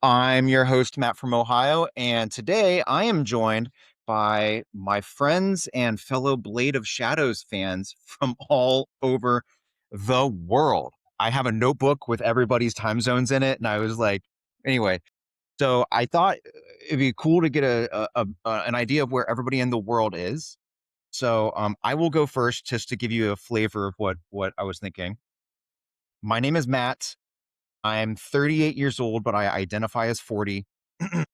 I'm your host, Matt from Ohio, and today I am joined by my friends and fellow Blade of Shadows fans from all over the world. I have a notebook with everybody's time zones in it, and I was like, anyway, so I thought it'd be cool to get an idea of where everybody in the world is. So I will go first just to give you a flavor of what I was thinking. My name is Matt. I'm 38 years old, but I identify as 40. And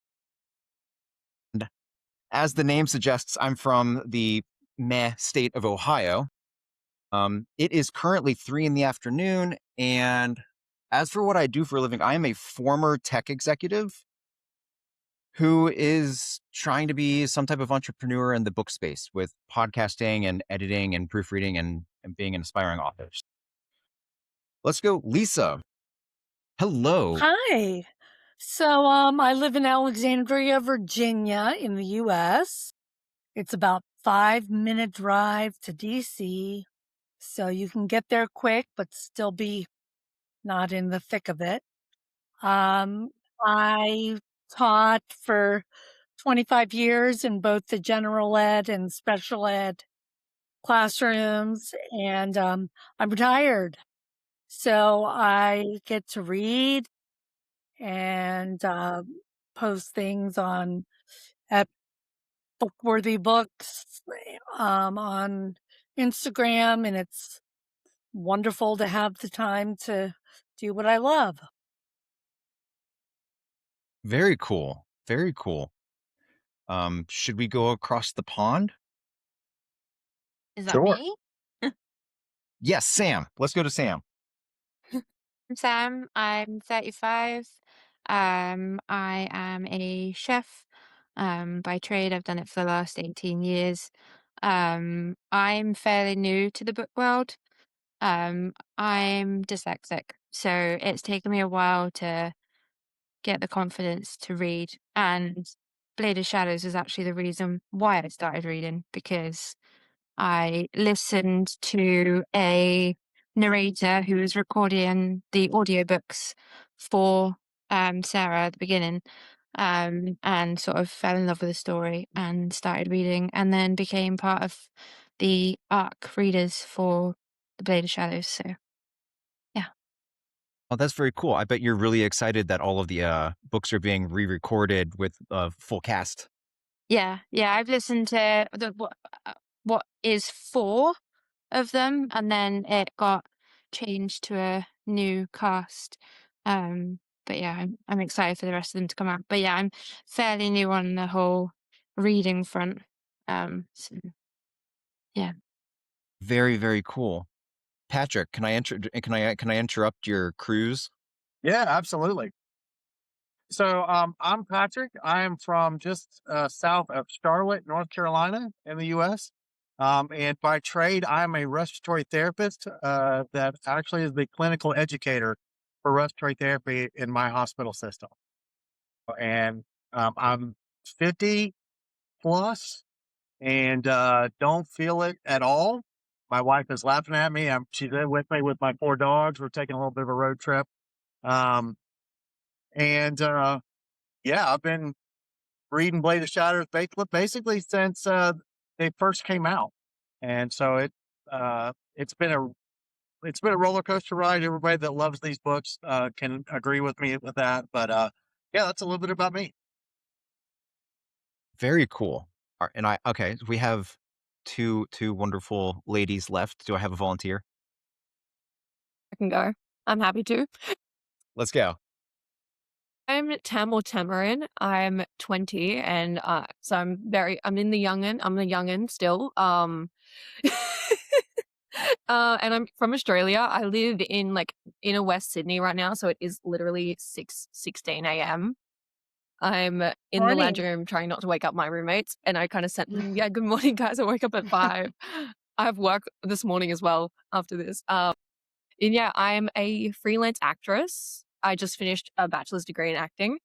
as the name suggests, I'm from the meh state of Ohio. It is currently 3 in the afternoon. And as for what I do for a living, I am a former tech executive who is trying to be some type of entrepreneur in the book space with podcasting and editing and proofreading and being an aspiring author. Let's go, Lisa. Hello. Hi. I live in Alexandria, Virginia in the US. It's about 5-minute drive to DC. So you can get there quick, but still be not in the thick of it. I taught for 25 years in both the general ed and special ed classrooms, and I'm retired. So I get to read and post things at Bookworthy Books on Instagram, and it's wonderful to have the time to do what I love. Very cool. Very cool. Should we go across the pond? Is that Sure. me? Yes, Sam. Let's go to Sam. I'm Sam. I'm 35. I am a chef. By trade, I've done it for the last 18 years. I'm fairly new to the book world. I'm dyslexic, so it's taken me a while to get the confidence to read. And Blade of Shadows is actually the reason why I started reading, because I listened to a narrator who was recording the audiobooks for Sara at the beginning, and sort of fell in love with the story and started reading, and then became part of the ARC readers for the Blade of Shadows. So yeah. Oh, that's very cool. I bet you're really excited that all of the books are being re-recorded with a full cast. Yeah, I've listened to what is 4 of them, and then it got changed to a new cast. But yeah, I'm excited for the rest of them to come out. But yeah, I'm fairly new on the whole reading front. So yeah. Very, very cool. Patrick, can I interrupt your cruise? Yeah, absolutely. So I'm Patrick. I am from just south of Charlotte, North Carolina, in the U.S. And by trade, I'm a respiratory therapist that actually is the clinical educator for respiratory therapy in my hospital system. And I'm 50 plus and don't feel it at all. My wife is laughing at me. She's there with me with my 4 dogs. We're taking a little bit of a road trip. Um, and yeah, I've been reading Blade of Shadows basically since they first came out, and so it's been a roller coaster ride. Everybody that loves these books can agree with me with that. But yeah, that's a little bit about me. Very cool. And we have two wonderful ladies left. Do I have a volunteer? I can go. I'm happy to. Let's go. I'm Tam or Tamarin. I'm 20, and so I'm in the youngin. I'm the youngin still. And I'm from Australia. I live in inner West Sydney right now, so it is literally 6:16 a.m. I'm in the lounge room trying not to wake up my roommates, and I kind of sent them, yeah, good morning, guys. I woke up at 5. I have work this morning as well after this. And yeah, I'm a freelance actress. I just finished a bachelor's degree in acting,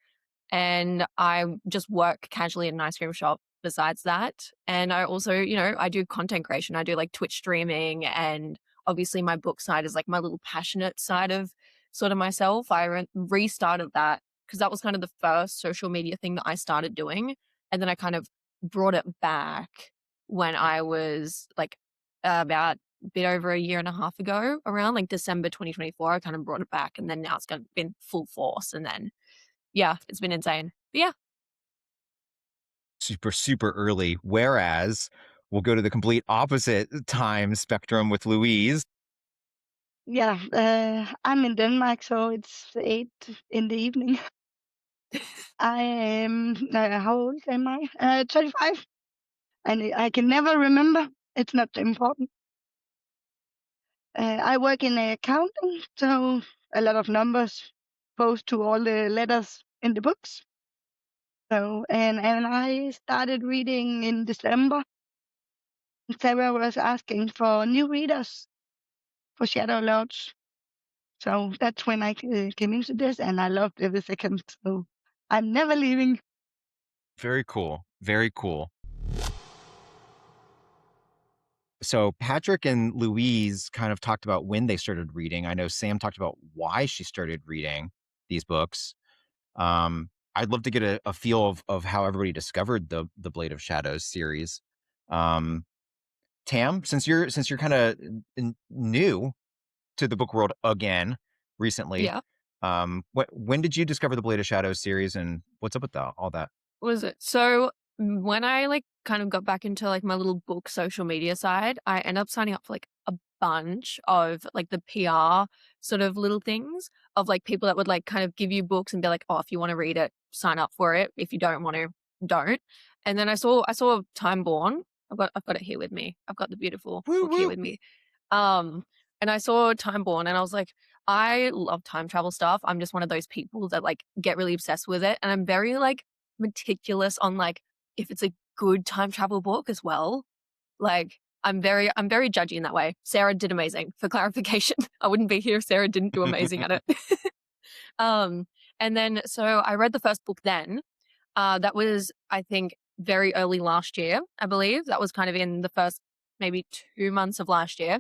and I just work casually in an ice cream shop besides that. And I also, I do content creation. I do Twitch streaming, and obviously my book side is my little passionate side of sort of myself. I restarted that because that was kind of the first social media thing that I started doing. And then I kind of brought it back when I was like about a bit over a year and a half ago, around like December 2024. I kind of brought it back, and then now it's been full force. And then, yeah, it's been insane. But yeah. Super, super early. Whereas we'll go to the complete opposite time spectrum with Louise. Yeah, I'm in Denmark, so it's 8 in the evening. I am, how old am I? 35. And I can never remember. It's not important. I work in accounting, so a lot of numbers opposed to all the letters in the books. So, and I started reading in December. Sarah was asking for new readers for Shadow Lords. So that's when I came into this, and I loved every second. So I'm never leaving. Very cool. Very cool. So Patrick and Louise kind of talked about when they started reading. I know Sam talked about why she started reading these books. I'd love to get a feel of how everybody discovered the Blade of Shadows series. Tam, since you're kind of new to the book world again recently, Yeah. when did you discover the Blade of Shadows series, and what's up with all that? Was it? So when I like kind of got back into like my little book social media side, I ended up signing up for like a bunch of like the PR sort of little things of like people that would like kind of give you books and be like, oh, if you want to read it, sign up for it. If you don't want to, don't. And then I saw Time Born. I've got it here with me. I've got the beautiful Woo book here woo. with me. And I saw Time Born, and I was like, I love time travel stuff. I'm just one of those people that like get really obsessed with it, and I'm very like meticulous on like if it's a good time travel book as well. Like I'm very judgy in that way. Sara did amazing. For clarification, I wouldn't be here if Sara didn't do amazing at it. And then so I read the first book then. That was, I think, very early last year, I believe. That was kind of in the first maybe 2 months of last year.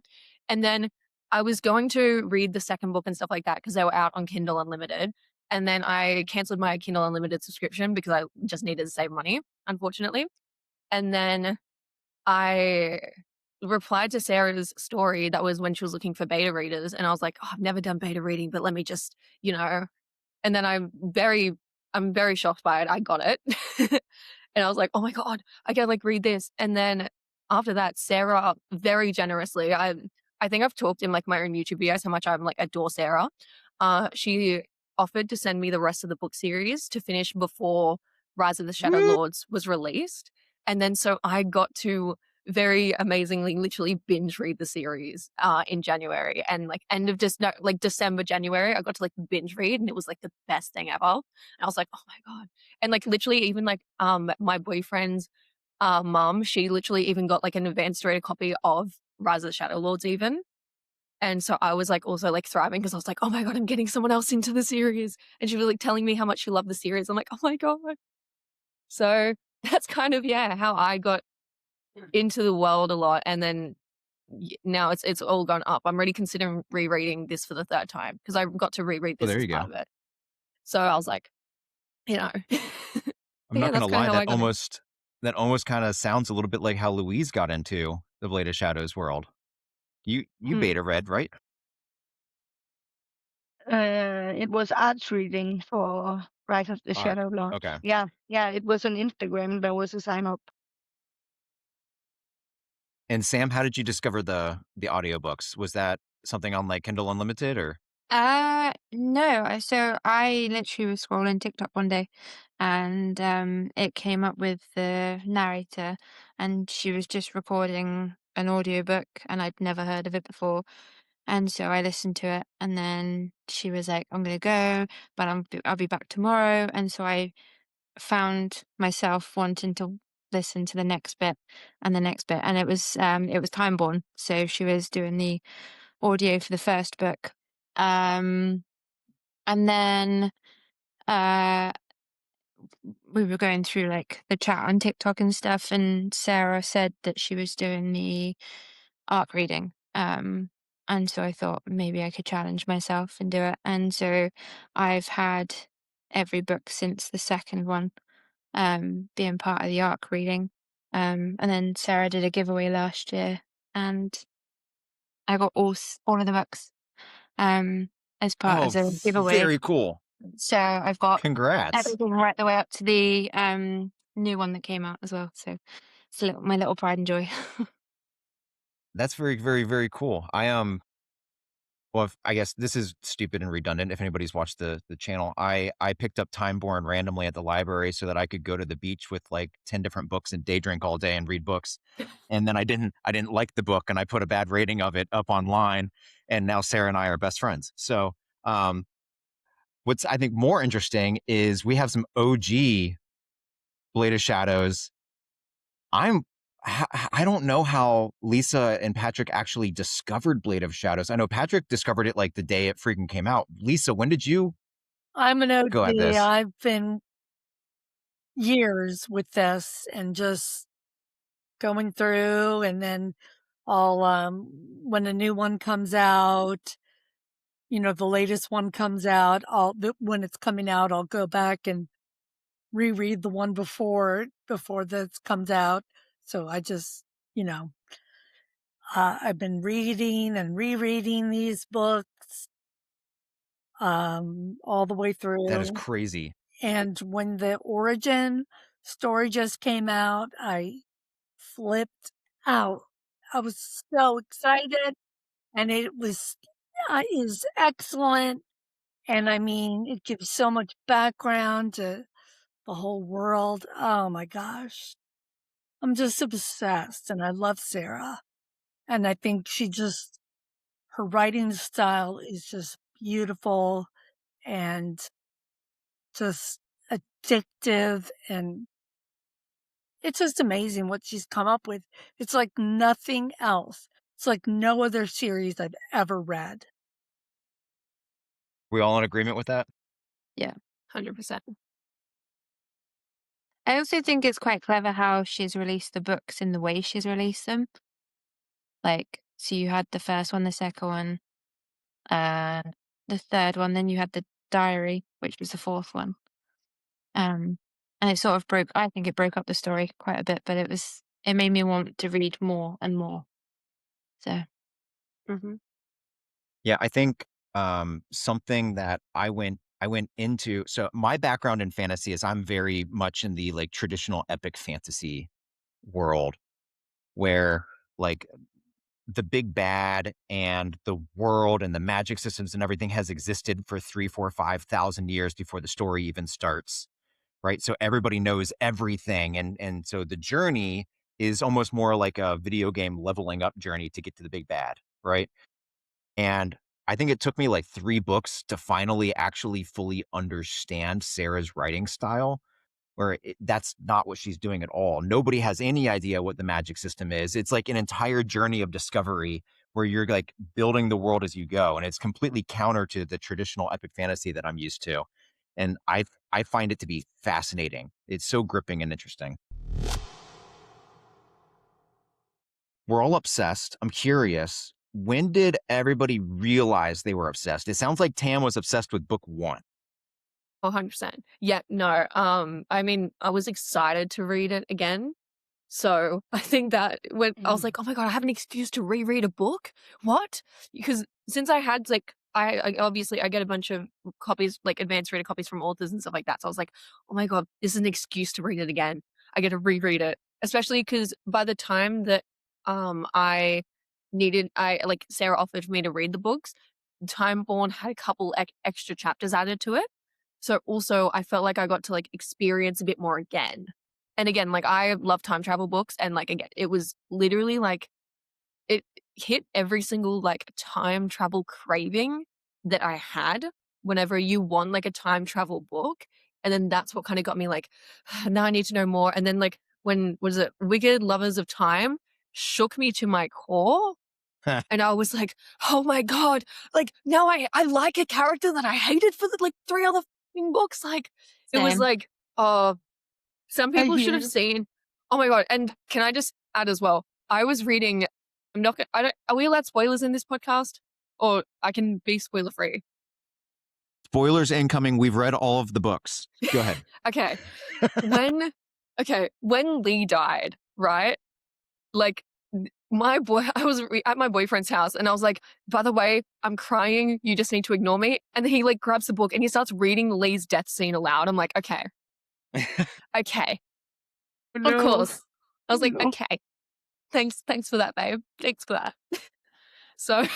And then I was going to read the second book and stuff like that because they were out on Kindle Unlimited. And then I canceled my Kindle Unlimited subscription because I just needed to save money, unfortunately. And then I replied to Sarah's story. That was when she was looking for beta readers. And I was like, oh, I've never done beta reading, but let me just, and then I'm very shocked by it. I got it. And I was like, oh my God, I can like read this. And then after that, Sara very generously, I think I've talked in like my own YouTube videos how much I'm like adore Sara. She offered to send me the rest of the book series to finish before Rise of the Shadow Lords was released. And then so I got to very amazingly literally binge read the series in January, and like end of just like December, January, I got to like binge read, and it was like the best thing ever. And I was like, oh my God. And like literally even like my boyfriend's mom, she literally even got like an advanced reader copy of Rise of the Shadow Lords even. And so I was like also like thriving because I was like, oh my God, I'm getting someone else into the series. And she was like telling me how much she loved the series. I'm like, oh my God. So that's kind of, yeah, how I got into the world a lot. And then now it's all gone up. I'm already considering rereading this for the third time because I got to reread this as part of it. So I was like, I'm not gonna lie, that almost kind of sounds a little bit like how Louise got into the Blade of Shadows world. You beta read, right? It was arts reading for Rise of the Shadow Lord. Okay. Yeah, it was on Instagram. There was a sign up. And Sam, how did you discover the audiobooks? Was that something on like Kindle Unlimited or? No. So I literally was scrolling TikTok one day, and it came up with the narrator, and she was just recording an audiobook, and I'd never heard of it before. And so I listened to it, and then she was like, I'm gonna go, but I'll be back tomorrow. And so I found myself wanting to listen to the next bit and the next bit, and it was Time Born. So she was doing the audio for the first book. And then we were going through like the chat on TikTok and stuff, and Sara said that she was doing the arc reading. And so I thought maybe I could challenge myself and do it. And so I've had every book since the second one, being part of the ARC reading. And then Sarah did a giveaway last year, and I got all of the books as part of Oh, the giveaway. very cool. So I've got Congrats. everything right the way up to the new one that came out as well. So it's my little pride and joy. That's very, very, very cool. Well, I guess this is stupid and redundant if anybody's watched the channel. I picked up Timeborn randomly at the library so that I could go to the beach with like 10 different books and day drink all day and read books. And then I didn't like the book and I put a bad rating of it up online, and now Sarah and I are best friends. So, what's I think more interesting is we have some OG Blade of Shadows. I don't know how Lisa and Patrick actually discovered Blade of Shadows. I know Patrick discovered it like the day it freaking came out. Lisa, when did you I'm an go at OG. this? I've been years with this and just going through, and then I'll when a new one comes out, the latest one comes out, when it's coming out, I'll go back and reread the one before this comes out. So I just, I've been reading and rereading these books all the way That is through. crazy. And when the Origin story just came out, I flipped out. I was so excited, and it is excellent. And I mean, it gives so much background to the whole world. Oh my gosh. I'm just obsessed, and I love Sara. And I think her writing style is just beautiful and just addictive, and it's just amazing what she's come up with. It's like nothing else. It's like no other series I've ever read. We all in agreement with that? Yeah. 100%. I also think it's quite clever how she's released the books in the way she's released them. Like, so you had the first one, the second one, uh, the third one, then you had the diary, which was the fourth one. And it sort of I think it broke up the story quite a bit, but it made me want to read more and more. So, Yeah, I think something that I went into, so my background in fantasy is I'm very much in the like traditional epic fantasy world where like the big bad and the world and the magic systems and everything has existed for 3, 4, 5,000 years before the story even starts, right? So everybody knows everything, and so the journey is almost more like a video game leveling up journey to get to the big bad, right? And I think it took me like 3 books to finally actually fully understand Sarah's writing style, where that's not what she's doing at all. Nobody has any idea what the magic system is. It's like an entire journey of discovery where you're like building the world as you go. And it's completely counter to the traditional epic fantasy that I'm used to. And I find it to be fascinating. It's so gripping and interesting. We're all obsessed. I'm curious. When did everybody realize they were obsessed? It sounds like Tam was obsessed with book 1. 100%. Yeah, no. I mean, I was excited to read it again. So I think that when I was like, oh my God, I have an excuse to reread a book. What? Because since I had like, I obviously I get a bunch of copies, like advanced reader copies from authors and stuff like that. So I was like, oh my God, this is an excuse to read it again. I get to reread it, especially because by the time that I like Sarah offered me to read the books, Timeborn had a couple extra chapters added to it. So also I felt like I got to like experience a bit more again. And again, like I love time travel books, and like again, it was literally like it hit every single like time travel craving that I had whenever you want like a time travel book. And then that's what kind of got me like, now I need to know more. And then like when was it Wicked Lovers of Time shook me to my core. And I was like, oh my God, like now I like a character that I hated for the like 3 other books. Like it was same. like, some people should have seen. Oh my God. And can I just add as well? I was reading, are we allowed spoilers in this podcast? Or I can be spoiler free? Spoilers incoming. We've read all of the books. Go ahead. Okay. When Lee died, right? Like, I was at my boyfriend's house and I was like, by the way, I'm crying. You just need to ignore me. And then he like grabs the book and he starts reading Lee's death scene aloud. I'm like, okay. Okay. Of course. I was like, No. okay. Thanks for that, babe. Thanks for that. So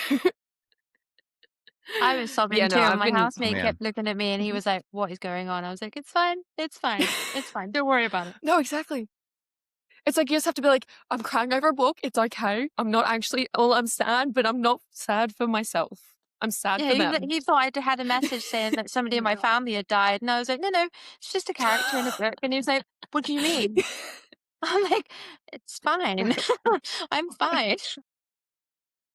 I was sobbing yeah, no, too, and I've my been housemate man. kept looking at me, and he was like, "What is going on?" I was like, "It's fine. It's fine. It's fine. Don't worry about it." No, exactly. It's like you just have to be like, I'm crying over a book. It's okay. I'm not actually, well, I'm sad, but I'm not sad for myself. I'm sad Yeah, for them. he thought I had a message saying that somebody in my family had died, and I was like, "No, no, it's just a character in a book." And he was like, "What do you mean?" I'm like, "It's fine. I'm fine."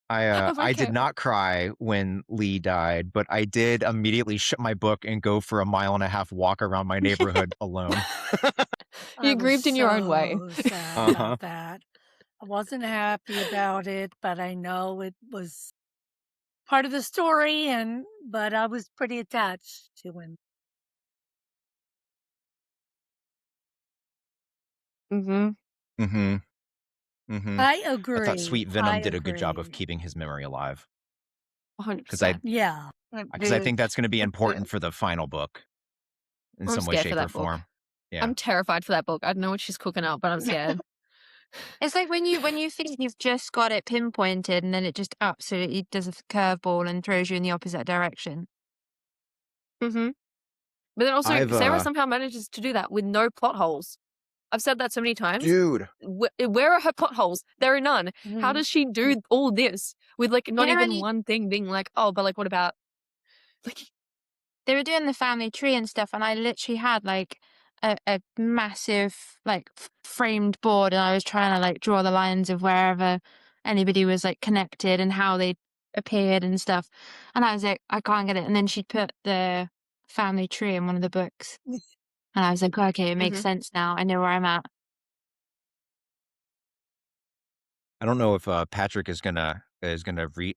I did Okay. not cry when Lee died, but I did immediately shut my book and go for a 1.5 mile walk around my neighborhood alone. You I was grieved in your own way. so sad Uh-huh. about that. I wasn't happy about it, but I know it was part of the story, but I was pretty attached to him. Mm-hmm. Mm-hmm. Mm-hmm. I I thought agree. Sweet Venom did a good job of keeping his memory alive. 100%. Yeah. Because I think that's going to be important for the final book in I'm some way, scared for shape, or that book. form. Yeah. I'm terrified for that book. I don't know what she's cooking up, but I'm scared. It's like when you think you've just got it pinpointed, and then it just absolutely does a curveball and throws you in the opposite direction. Mm-hmm. But then also, I've Sarah somehow manages to do that with no plot holes. I've said that so many times. dude. Where are her plot holes? There are none. How does she do all this with like not even Apparently- one thing being like, oh, but like what about like They were doing the family tree and stuff, and I literally had like a massive like framed board, and I was trying to like draw the lines of wherever anybody was like connected and how they appeared and stuff. And I was like, I can't get it. And then she put the family tree in one of the books, and I was like, okay, it makes sense now. I know where I'm at. I don't know if Patrick is gonna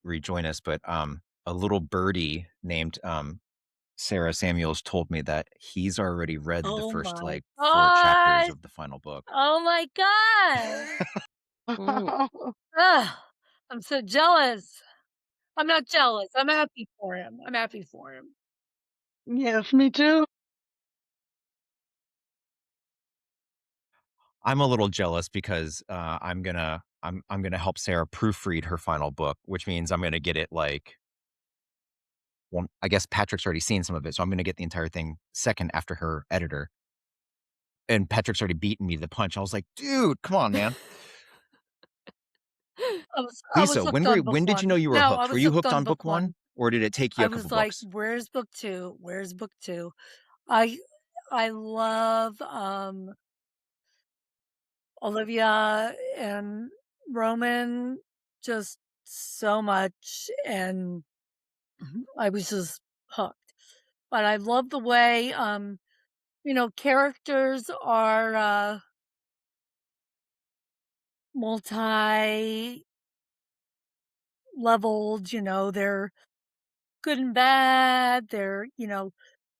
rejoin us, but a little birdie named Sarah Samuels told me that he's already read the first like 4 chapters of the final book. Oh my God. Ugh, I'm so jealous. I'm not jealous. I'm happy for him. Yes, me too. I'm a little jealous because I'm gonna help Sarah proofread her final book, which means I'm gonna get it like. Well, I guess Patrick's already seen some of it, so I'm gonna get the entire thing second after her editor. And Patrick's already beaten me to the punch. I was like, dude, come on, man. I was Lisa, hooked when on book did you know one. you were No, I hooked? Were was you hooked hooked on on book 1, or did it take you I a couple was like, books? where's book 2? Where's book 2? I love Olivia and Roman just so much, and I was just hooked. But I love the way characters are multi-leveled, they're good and bad,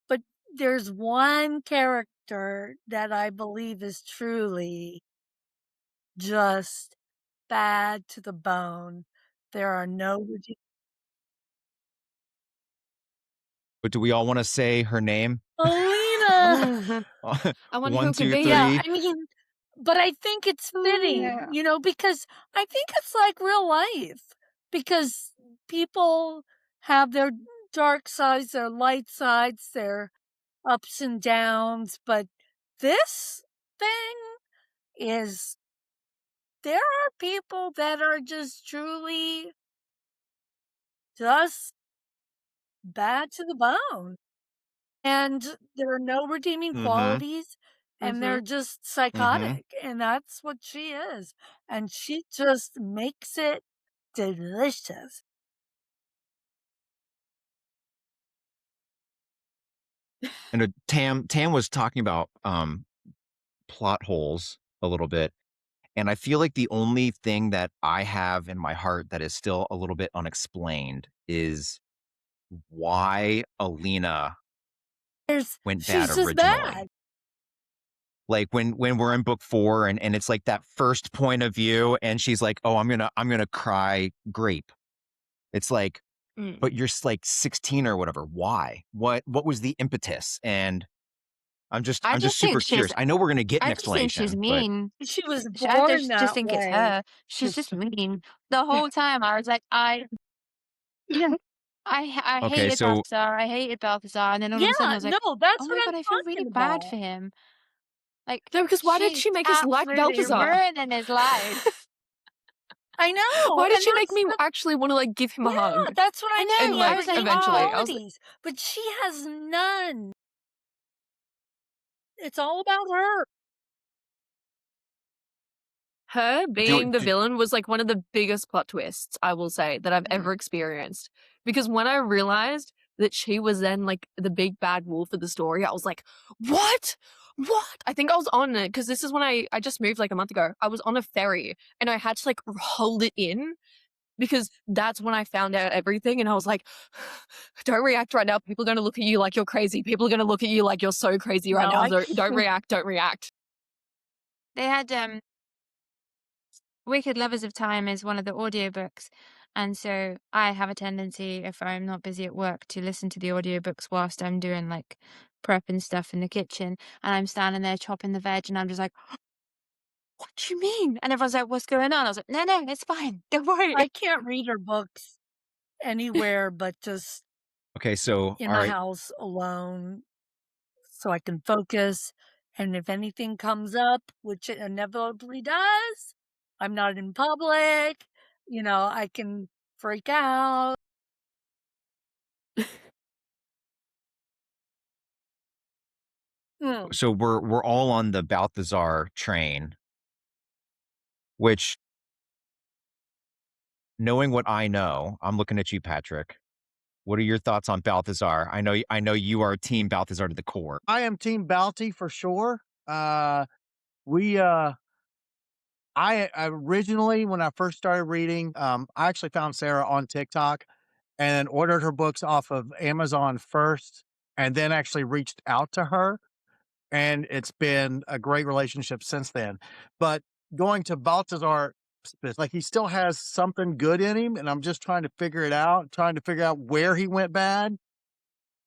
but there's one character that I believe is truly just bad to the bone. There are no But do we all want to say her name? Alina. I wonder 1, who could 2, be. 3. Yeah, I mean, but I think it's fitting, Yeah. because I think it's like real life. Because people have their dark sides, their light sides, their ups and downs, but this thing is there are people that are just truly just bad to the bone. And there are no redeeming Mhm. qualities, and they're just Mhm. psychotic, and that's what she is. And she just makes it delicious. And Tam was talking about plot holes a little bit, and I feel like the only thing that I have in my heart that is still a little bit unexplained is why Alina went bad She's just originally. bad. Like when we're in book 4 and it's like that first point of view and she's like, oh, I'm gonna cry grape. It's like, but you're like 16 or whatever. Why? What was the impetus? And I'm just super curious. I know we're gonna get an I just think she's explanation, but mean. She was I born just that think it's way. her. She's just mean. The whole time I was like, Yeah. I okay, hated so Balthazar. I hated Balthazar, and then all of a sudden I Yeah, was like, no, oh that's my what I'm god, I feel really talking bad about. for him. Like, No, because why did she's she make us like absolutely Balthazar? ruining his life. I know. Why did and she make that's me the- actually want to like give him a Yeah, hug? that's what I I'm know, saying. And like I was like, eventually, oh. I was Qualities, but she has none. It's all about her. her being the villain was like one of the biggest plot twists, I will say, that I've ever experienced. Because when I realized that she was then like the big bad wolf of the story, I was like, what? What? I think I was on it because this is when I just moved like a month ago. I was on a ferry and I had to like hold it in because that's when I found out everything. And I was like, don't react right now. People are going to look at you like you're crazy. People are going to look at you like you're so crazy right No, now. I Don't react. Don't react. They had Wicked Lovers of Time is one of the audiobooks. And so I have a tendency, if I'm not busy at work, to listen to the audiobooks whilst I'm doing like prep and stuff in the kitchen. And I'm standing there chopping the veg and I'm just like, what do you mean? And everyone's like, what's going on? I was like, no, it's fine. Don't worry. I can't read her books anywhere but just okay, so in all my right. house alone so I can focus. And if anything comes up, which it inevitably does, I'm not in public, I can freak out. Mm. So we're all on the Balthazar train, which, knowing what I know, I'm looking at you, Patrick. What are your thoughts on Balthazar? I know you are team Balthazar to the core. I am Team Bounty for sure. We I originally, when I first started reading, I actually found Sara on TikTok and ordered her books off of Amazon first, and then actually reached out to her. And it's been a great relationship since then. But going to Balthazar, like he still has something good in him, and I'm just trying to figure it out, trying to figure out where he went bad,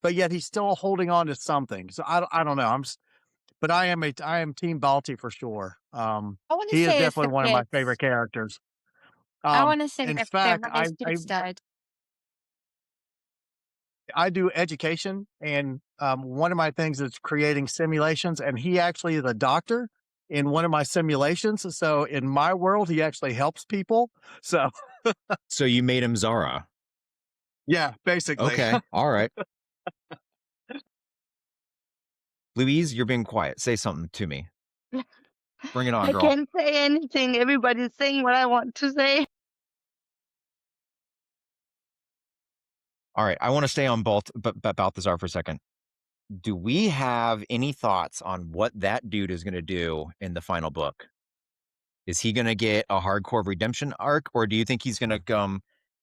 but yet he's still holding on to something. So I don't know. But I am Team Balti for sure. I want to He is say it's the definitely one of my favorite kids. characters. I want to say In their fact, mother's kids died. I do education, and one of my things is creating simulations, and he actually is a doctor in one of my simulations. So in my world, he actually helps people. So So you made him Zara. yeah, basically. Okay. All right. Louise, you're being quiet. Say something to me. Bring it on, I girl. can't say anything. Everybody's saying what I want to say. All right. I want to stay on Balthazar for a second. Do we have any thoughts on what that dude is going to do in the final book? Is he going to get a hardcore redemption arc, or do you think he's going to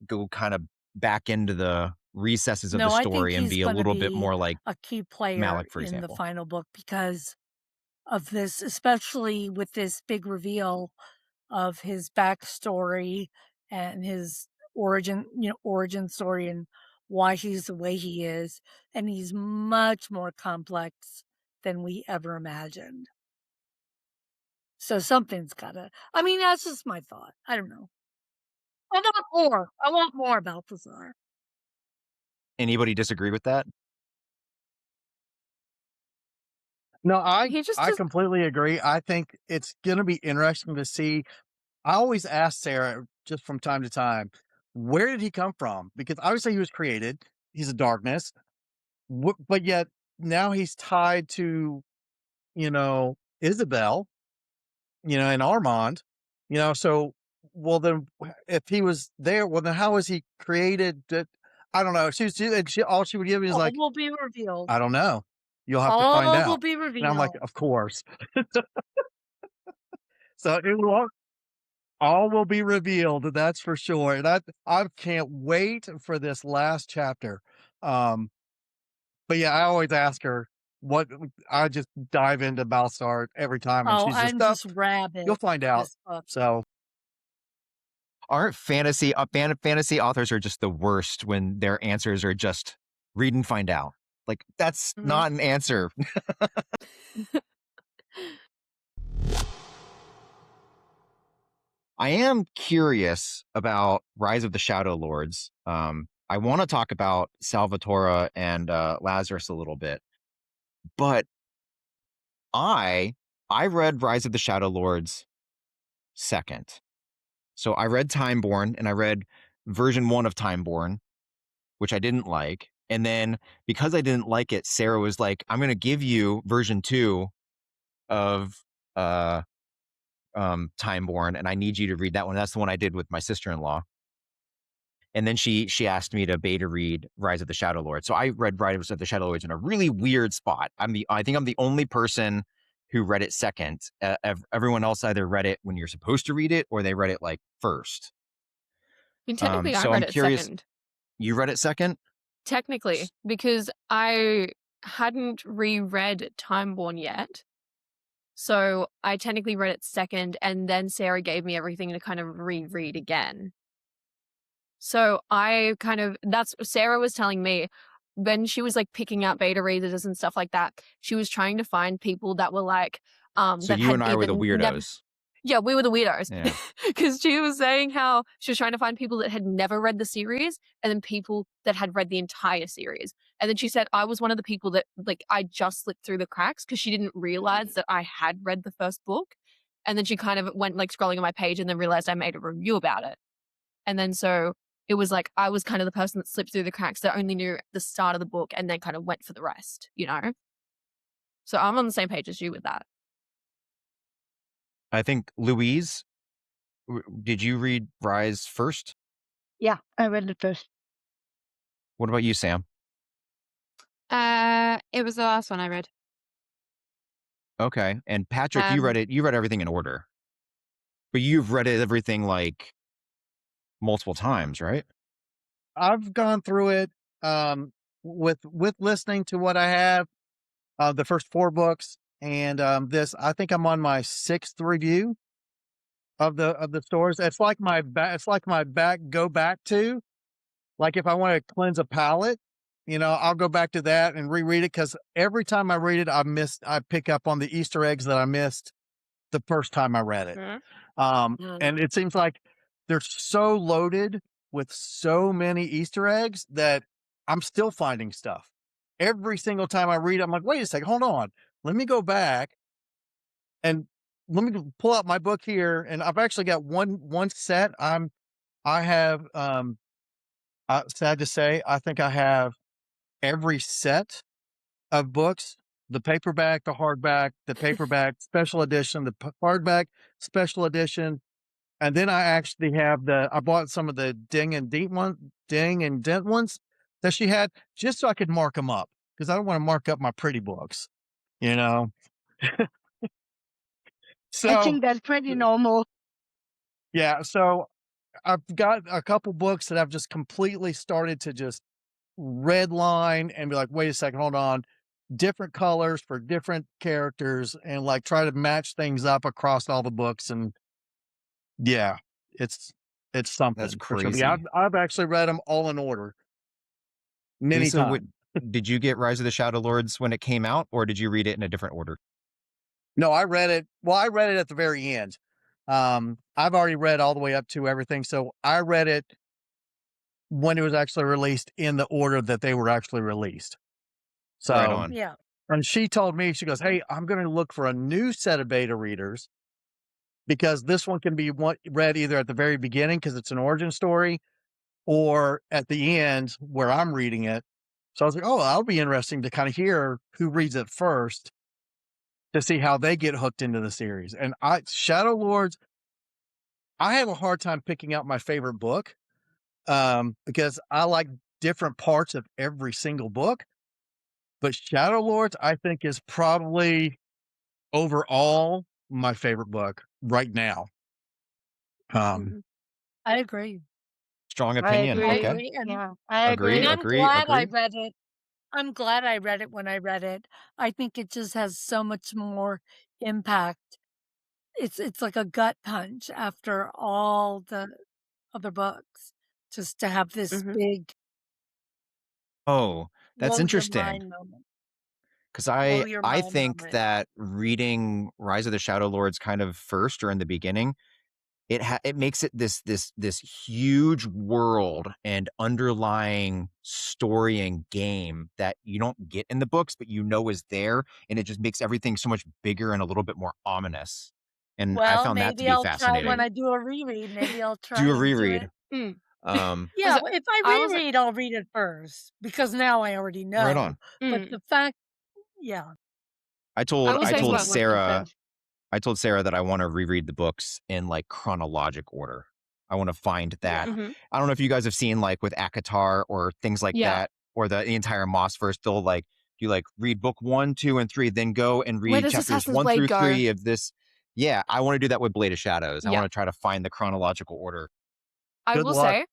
go kind of back into the recesses of No, the I think story and he's be a going to little bit be more like a key player Malik, for in the example? final book because of this, especially with this big reveal of his backstory and his origin story and why he's the way he is. And he's much more complex than we ever imagined. So something's gotta, that's just my thought. I don't know. I want more Balthazar. Anybody disagree with that? No, He just I does. completely agree. I think it's going to be interesting to see. I always ask Sara just from time to time, where did he come from? Because obviously he was created. He's a darkness, but yet now he's tied to, Isabel, and Armand, so, well, then if he was there, well, then how was he created? I don't know. All she would give me is All like, will be revealed. I don't know. You'll have to find All will out. be And I'm like, revealed. of course. So all will be revealed. That's for sure. And I can't wait for this last chapter. But yeah, I always ask her what I just dive into Balthazar every time, and Oh, she's just I'm stuff. just rabid You'll find with out. this book. So Aren't fantasy authors are just the worst when their answers are just read and find out. Like that's not an answer. I am curious about Rise of the Shadow Lords. I want to talk about Salvatore and Lazarus a little bit, but I read Rise of the Shadow Lords second. So I read Timeborn and I read version 1 of Timeborn, which I didn't like. And then because I didn't like it, Sara was like, I'm going to give you version 2 of Timeborn, and I need you to read that one. That's the one I did with my sister-in-law. And then she asked me to beta read Rise of the Shadow Lord. So I read Rise of the Shadow Lords in a really weird spot. I think I'm the only person who read it second. Everyone else either read it when you're supposed to read it, or they read it like first. I mean, technically, I So read I'm it curious. second. You read it second? Technically, because I hadn't reread Timeborn yet. So I technically read it second, and then Sara gave me everything to kind of reread again. So Sara was telling me when she was like picking out beta readers and stuff like that, she was trying to find people that were like, So that you had and I were the either never. weirdos. Yeah, we were the weirdos. Yeah. Because she was saying how she was trying to find people that had never read the series and then people that had read the entire series. And then she said I was one of the people that like I just slipped through the cracks because she didn't realize that I had read the first book. And then she kind of went like scrolling on my page and then realized I made a review about it. And then so it was like I was kind of the person that slipped through the cracks that only knew the start of the book and then kind of went for the rest, you know? So I'm on the same page as you with that. I think Louise, did you read Rise first? Yeah, I read it first. What about you, Sam? It was the last one I read. Okay. And Patrick, you read everything in order. But you've read everything like multiple times, right? I've gone through it with listening to what I have, the first 4 books, and this. I think I'm on my 6th review of the stores. It's like my back go back to. Like if I want to cleanse a palate, I'll go back to that and reread it because every time I read it, I pick up on the Easter eggs that I missed the first time I read it. And it seems like they're so loaded with so many Easter eggs that I'm still finding stuff. Every single time I read it, I'm like, wait a second, hold on. Let me go back and let me pull out my book here. And I've actually got one set. I have sad to say, I think I have every set of books, the paperback, the hardback, the paperback special edition, the hardback special edition. And then I actually have I bought some of the ding and dent ones that she had just so I could mark them up because I don't want to mark up my pretty books, you know? I So, think that's pretty normal. yeah. So I've got a couple books that I've just completely started to just red line and be like, wait a second, hold on. Different colors for different characters and like try to match things up across all the books. And yeah, it's something. That's For sure. crazy. Yeah, I've actually read them all in order many Lisa, times. did you get Rise of the Shadow Lords when it came out, or did you read it in a different order? No, I read it. Well, I read it at the very end. I've already read all the way up to everything. So I read it when it was actually released in the order that they were actually released. So, Right on. Yeah. and she told me, she goes, hey, I'm going to look for a new set of beta readers because this one can be read either at the very beginning because it's an origin story or at the end where I'm reading it. So I was like, oh, that'll be interesting to kind of hear who reads it first to see how they get hooked into the series. And Shadow Lords, I have a hard time picking out my favorite book because I like different parts of every single book. But Shadow Lords, I think, is probably overall my favorite book right now. I agree. Strong I opinion. agree. I Okay. agree. And, Yeah, I Agree, and agree. I'm agree, glad I agree. read it. I'm glad I read it when I read it. I think it just has so much more impact. It's like a gut punch after all the other books, just to have this Mhm. big Oh, that's blow your interesting. mind moment. Because Blow I your I mind think moment. that reading Rise of the Shadow Lords kind of first or in the beginning, it makes it this huge world and underlying story and game that you don't get in the books, but you know is there, and it just makes everything so much bigger and a little bit more ominous. And I Well, found that to maybe be I'll try when fascinating. I do a reread, maybe I'll try Do a and do reread. it. Mm. Yeah, So well, if I I was reread, I'll read it first because now I already Right know. on. But mm, the fact, yeah, I will I I say as think told that well. would make Sarah sense. I told Sarah that I want to reread the books in like chronologic order. I want to find that. yeah. Mhm. I don't know if you guys have seen like with ACOTAR or things like Yeah. that, or the entire Mossverse. They'll like you like read book 1, 2, and 3, then go and Where read does chapters Assassin's 1 Blade through go? 3 of this. Yeah, I want to do that with Blade of Shadows. I Yeah. want to try to find the chronological order. I Good will luck. say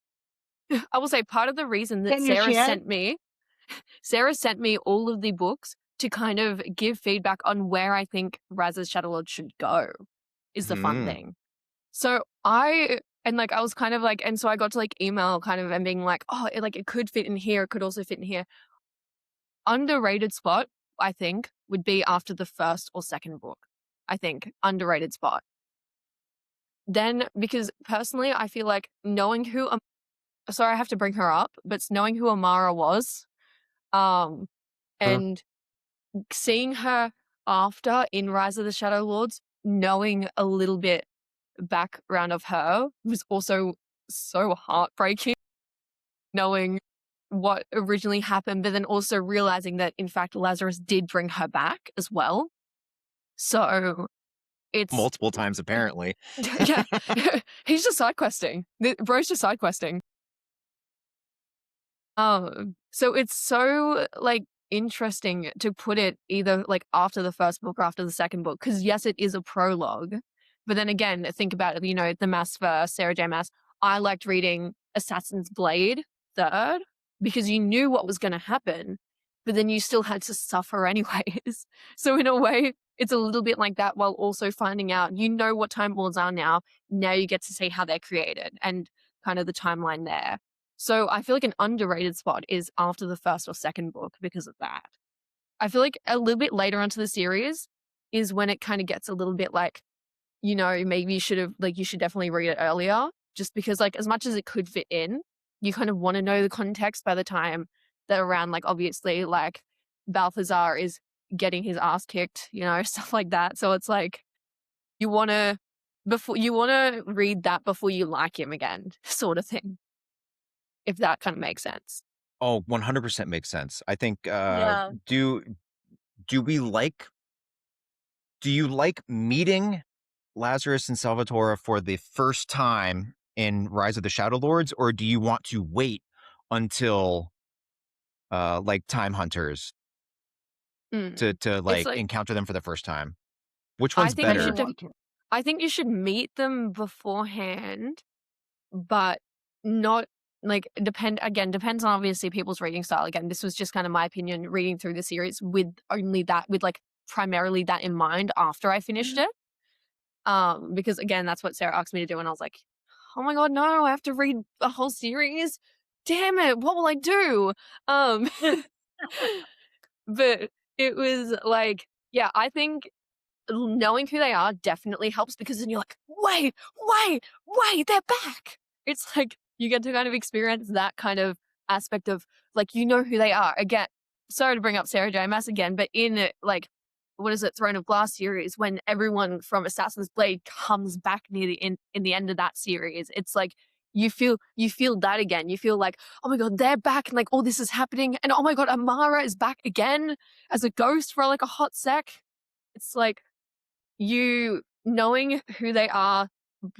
I will say part of the reason that Can you share? Sarah sent me all of the books to kind of give feedback on where I think Raz's Shadow Lord should go is the fun Hmm. thing. So I was kind of like, and so I got to like email kind of and being like, oh, it could fit in here, it could also fit in here. Underrated spot, I think, would be after the first or second book. I think underrated spot. Then, because personally, I feel like knowing who, sorry, I have to bring her up, but knowing who Amara was, Sure. and seeing her after in Rise of the Shadow Lords, knowing a little bit background of her was also so heartbreaking, knowing what originally happened, but then also realizing that in fact Lazarus did bring her back as well. So it's Multiple times apparently. yeah, he's just side questing. Bro's just side questing. So it's so like interesting to put it either like after the first book or after the second book, because yes, it is a prologue, but then again, think about it. You know, the Mass verse, Sarah J. Mass. I liked reading Assassin's Blade third because you knew what was going to happen, but then you still had to suffer anyways. So in a way, it's a little bit like that, while also finding out you know what Time Lords are now. Now you get to see how they're created and kind of the timeline there. So I feel like an underrated spot is after the first or second book because of that. I feel like a little bit later onto the series is when it kind of gets a little bit like, you know, maybe you should definitely read it earlier, just because like as much as it could fit in, you kind of want to know the context by the time that around like obviously like Balthazar is getting his ass kicked, you know, stuff like that. So it's like you want to read that before you like him again, sort of thing. If that kind of makes sense. Oh, 100% makes sense. I think Yeah. do we like do you like meeting Lazarus and Salvatore for the first time in Rise of the Shadow Lords, or do you want to wait until like Time Hunters Mm. to It's like like encounter them for the first time? Which I one's think I you better? don't should want to. I think you should meet them beforehand, but not like depends on obviously people's reading style. Again, this was just kind of my opinion reading through the series with only that, with like primarily that in mind after I finished it. Because again, that's what Sarah asked me to do, and I was like, oh my god, no, I have to read the whole series. Damn it, what will I do? Um but it was like, yeah, I think knowing who they are definitely helps, because then you're like, wait, they're back. It's like you get to kind of experience that kind of aspect of like, you know who they are. Again, sorry to bring up Sarah J. Maas again, but in like, what is it, Throne of Glass series, when everyone from Assassin's Blade comes back near the in the end of that series, it's like you feel that again. You feel like, oh my god, they're back, and like all this is happening, and oh my god, Amara is back again as a ghost for like a hot sec. It's like you knowing who they are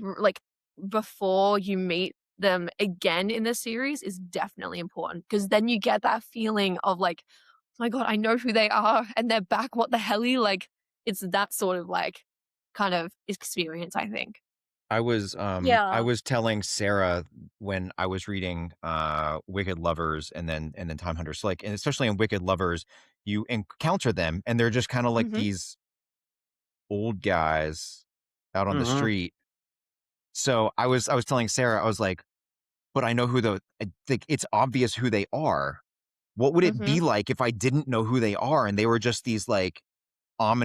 like before you meet them again in the series is definitely important, because then you get that feeling of like, oh my god, I know who they are and they're back, what the helly, like it's that sort of like kind of experience, I think. I Yeah. was telling Sarah when I was reading Wicked Lovers and then Time Hunters, like, and especially in Wicked Lovers, you encounter them and they're just kind of like Mhm. these old guys out on the Mhm. street. So I was telling Sarah, I was like, but I know I think it's obvious who they are. What would it be Mhm. like if I didn't know who they are and they were just these like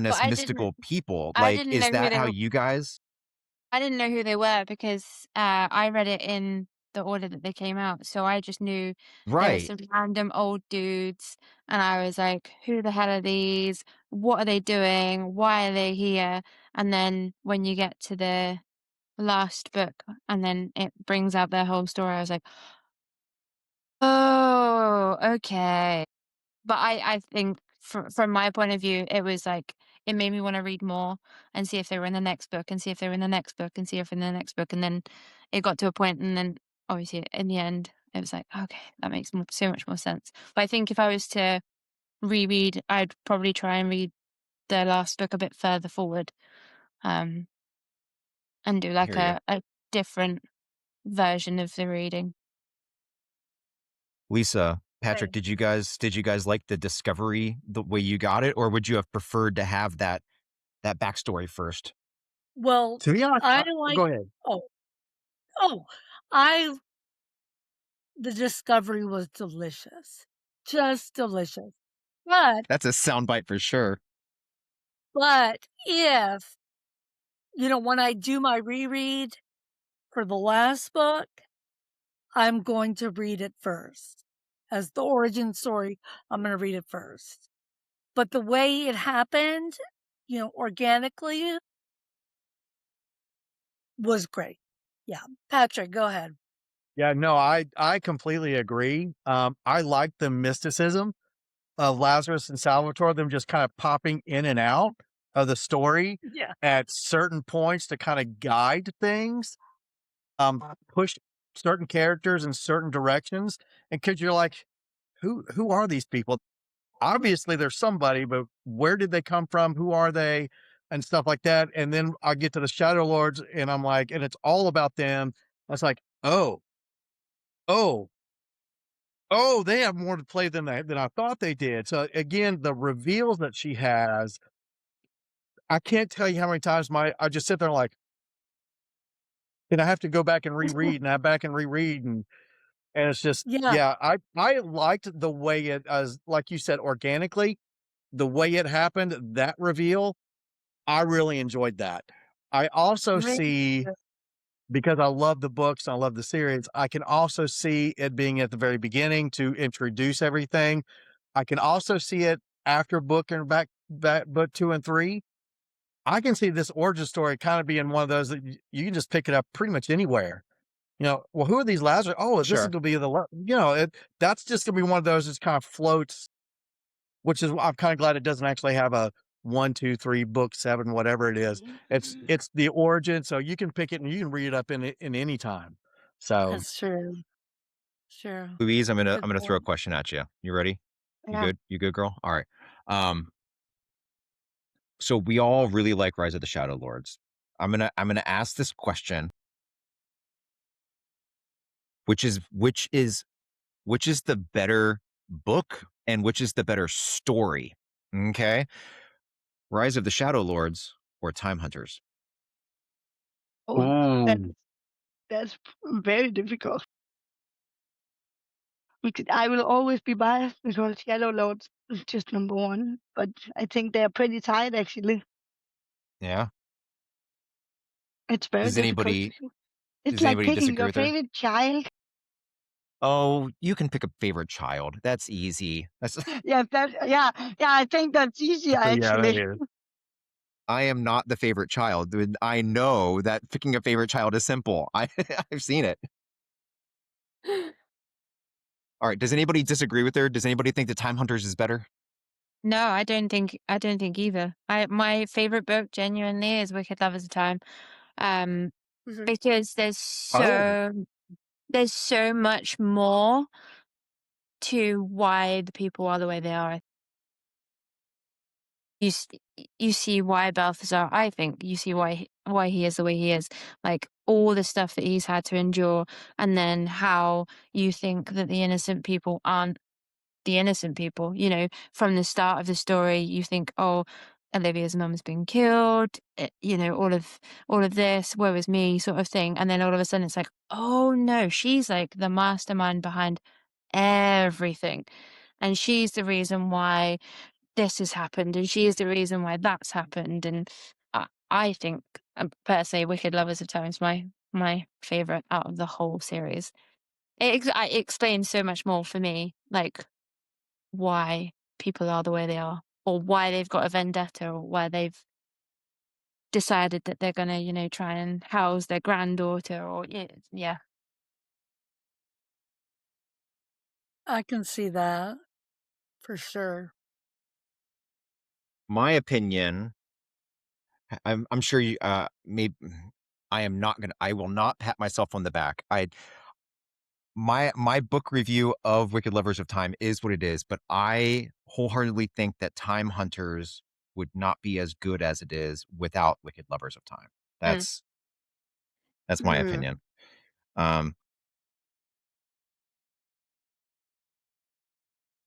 But ominous, mystical people? I Like, didn't is know who that they how were. you guys? I didn't know who they were because I read it in the order that they came out. So I just knew there were Right. some random old dudes, and I was like, "Who the hell are these? What are they doing? Why are they here?" And then when you get to the last book, and then it brings out their whole story, I was like, "Oh, okay." But I think from my point of view, it was like it made me wanna read more and see if they were in the next book and see if they were in the next book and see if in the next book, and then it got to a point, and then obviously in the end, it was like, "Okay, that makes so much more sense." But I think if I was to reread, I'd probably try and read the last book a bit further forward, um, and do I like hear you. a different version of the reading. Lisa, Patrick, Right. did you guys like the discovery the way you got it, or would you have preferred to have that backstory first? Well, To be honest, I like go ahead. oh, oh, I the discovery was delicious. Just delicious. But That's a soundbite for sure. but if, when I do my reread for the last book, I'm going to read it first. As the origin story, I'm gonna read it first. But the way it happened, organically was great. Yeah. Patrick, go ahead. Yeah, no, I completely agree. I like the mysticism of Lazarus and Salvatore, them just kind of popping in and out of the story Yeah. at certain points to kind of guide things, push certain characters in certain directions. And because you're like, who are these people? Obviously, there's somebody, but where did they come from? Who are they? And stuff like that. And then I get to the Shadow Lords, and I'm like, and it's all about them. I was like, oh, oh, they have more to play than I thought they did. So again, the reveals that she has, I can't tell you how many times I just sit there like, and I have to go back and reread and I back and reread and it's just Yeah. yeah, I liked the way it as like you said, organically, the way it happened, that reveal, I really enjoyed that. I also Really see good. because I love the books, I love the series, I can also see it being at the very beginning to introduce everything. I can also see it after book and back book 2 and 3. I can see this origin story kind of being one of those that you can just pick it up pretty much anywhere. Well, who are these Lazarus? Oh, this is Sure. gonna be that's just gonna be one of those that kind of floats, which is I'm kind of glad it doesn't actually have a 1, 2, 3, book 7, whatever it is. It's the origin, so you can pick it and you can read it up in any time. So That's true. Sure. Louise, Good I'm gonna throw a point. question at you. You ready? You Yeah. good? You good, girl? All right. Um, so we all really like Rise of the Shadow Lords. I'm gonna ask this question, which is the better book and which is the better story? Okay. Rise of the Shadow Lords or Time Hunters? Oh, that's ooh. that's very difficult. Because I will always be biased because Shadow Lords is just number one. But I think they're pretty tight actually. Yeah. It's very Does difficult to anybody choose. It's does like anybody picking disagree your with her? favorite child. Oh, you can pick a favorite child. That's easy. That's Yeah, yeah, I think that's easier Yeah, that actually. is. I am not the favorite child. Dude, I know that picking a favorite child is simple. I've seen it. All right. Does anybody disagree with her? Does anybody think that Time Hunters is better? No, I don't think either. My favorite book genuinely is Wicked Lovers of Time. Um, Mhm. because Oh, there's so much more to why the people are the way they are. You see why Balthazar, I think you see why he is the way he is. Like all the stuff that he's had to endure, and then how you think that the innocent people aren't the innocent people. You know, from the start of the story, you think, oh, Olivia's mum's been killed, you know, all of this, woe is me sort of thing. And then all of a sudden it's like, oh no, she's like the mastermind behind everything. And she's the reason why this has happened, and she is the reason why that's happened. And I think, personally, Wicked Lovers of Time is my favorite out of the whole series. It explains so much more for me, like why people are the way they are, or why they've got a vendetta, or why they've decided that they're gonna, you know, try and house their granddaughter, or yeah. I can see that for sure. My opinion, I'm sure you maybe I will not pat myself on the back. My book review of Wicked Lovers of Time is what it is, but I wholeheartedly think that Time Hunters would not be as good as it is without Wicked Lovers of Time. That's my opinion.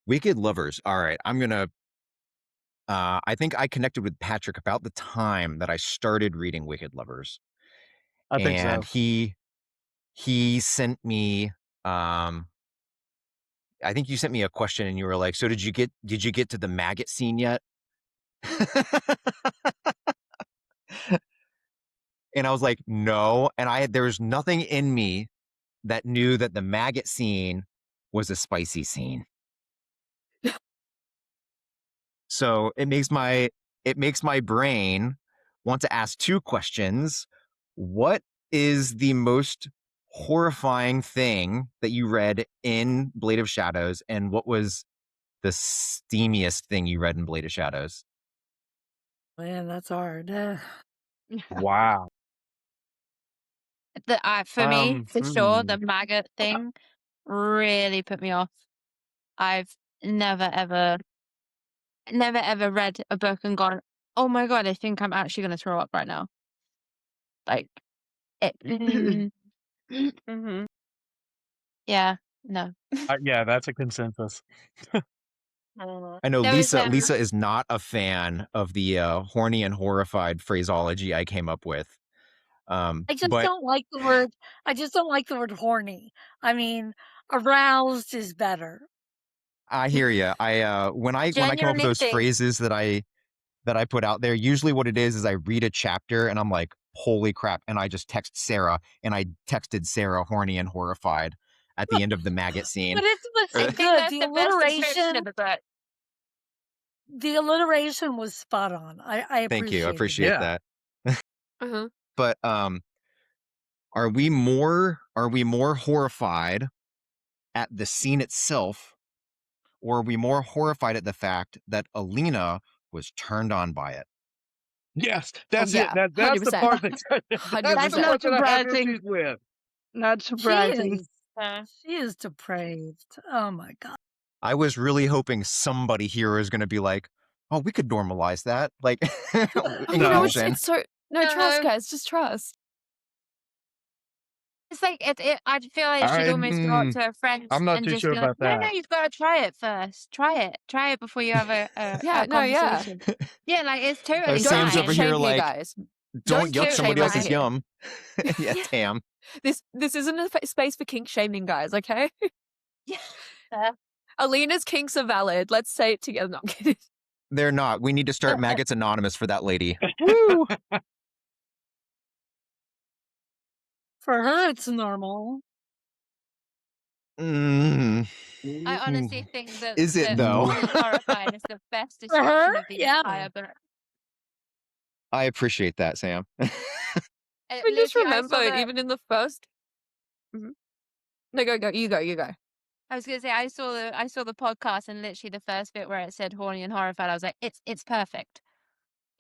Wicked Lovers. All right, I'm gonna. I think I connected with Patrick about the time that I started reading Wicked Lovers, I think and so. he sent me. I think you sent me a question, and you were like, "So did you get to the maggot scene yet?" And I was like, "No." And there was nothing in me that knew that the maggot scene was a spicy scene. So it makes my brain want to ask two questions. What is the most horrifying thing that you read in Blade of Shadows, and what was the steamiest thing you read in Blade of Shadows? Man, that's hard. Wow. For me, for sure, the Hmm. maggot thing really put me off. I've never ever read a book and gone, oh my god, I think I'm actually going to throw up right now. Like it. Yeah, no. Yeah, that's a consensus. I know There was Lisa is not a fan of the horny and horrified phraseology I came up with. I just But don't like the word. I just don't like the word horny. I mean, aroused is better. I hear you. When I come up with genuinely those think phrases that I put out there, usually what it is I read a chapter and I'm like, holy crap. And I just text Sarah, and I texted Sarah horny and horrified at the end of the maggot scene. But I it's think good. that's the best description of the book. The alliteration was spot on. I Thank you. I appreciated it. appreciate Yeah. that. But are we more horrified at the scene itself, or are we more horrified at the fact that Alina was turned on by it? Yes, that's yeah, it. That's the 100%. part that's That's the not part that I have surprising. issues with. Not surprising. She is depraved. Oh my god. I was really hoping somebody here is going to be like, "Oh, we could normalize that." Like, No, inclusion. it's so no trust, guys. Just trust. It's like I feel like she'd almost go up to her friends I'm not and too just sure be like, about no, that. you've got to try it first. Try it before you have a Yeah, no, yeah. conversation. Yeah, like it's totally Sam's fine. over Shame here me, like, guys. don't yuck kink somebody shame else's us. yum. Yeah, Tam. This isn't a space for kink shaming, guys. Okay. Yeah. Alina's kinks are valid. Let's say it together. No, I'm kidding. They're not. We need to start Maggots Anonymous for that lady. Woo! For her, it's normal. Mm. I honestly think that Is it, that though? Horny and Horrified is the best For her, description of the entire book. I appreciate that, Sam. I just remember, even in the first. No, go. You go. I was gonna say I saw the podcast, and literally the first bit where it said horny and horrified, I was like, it's perfect.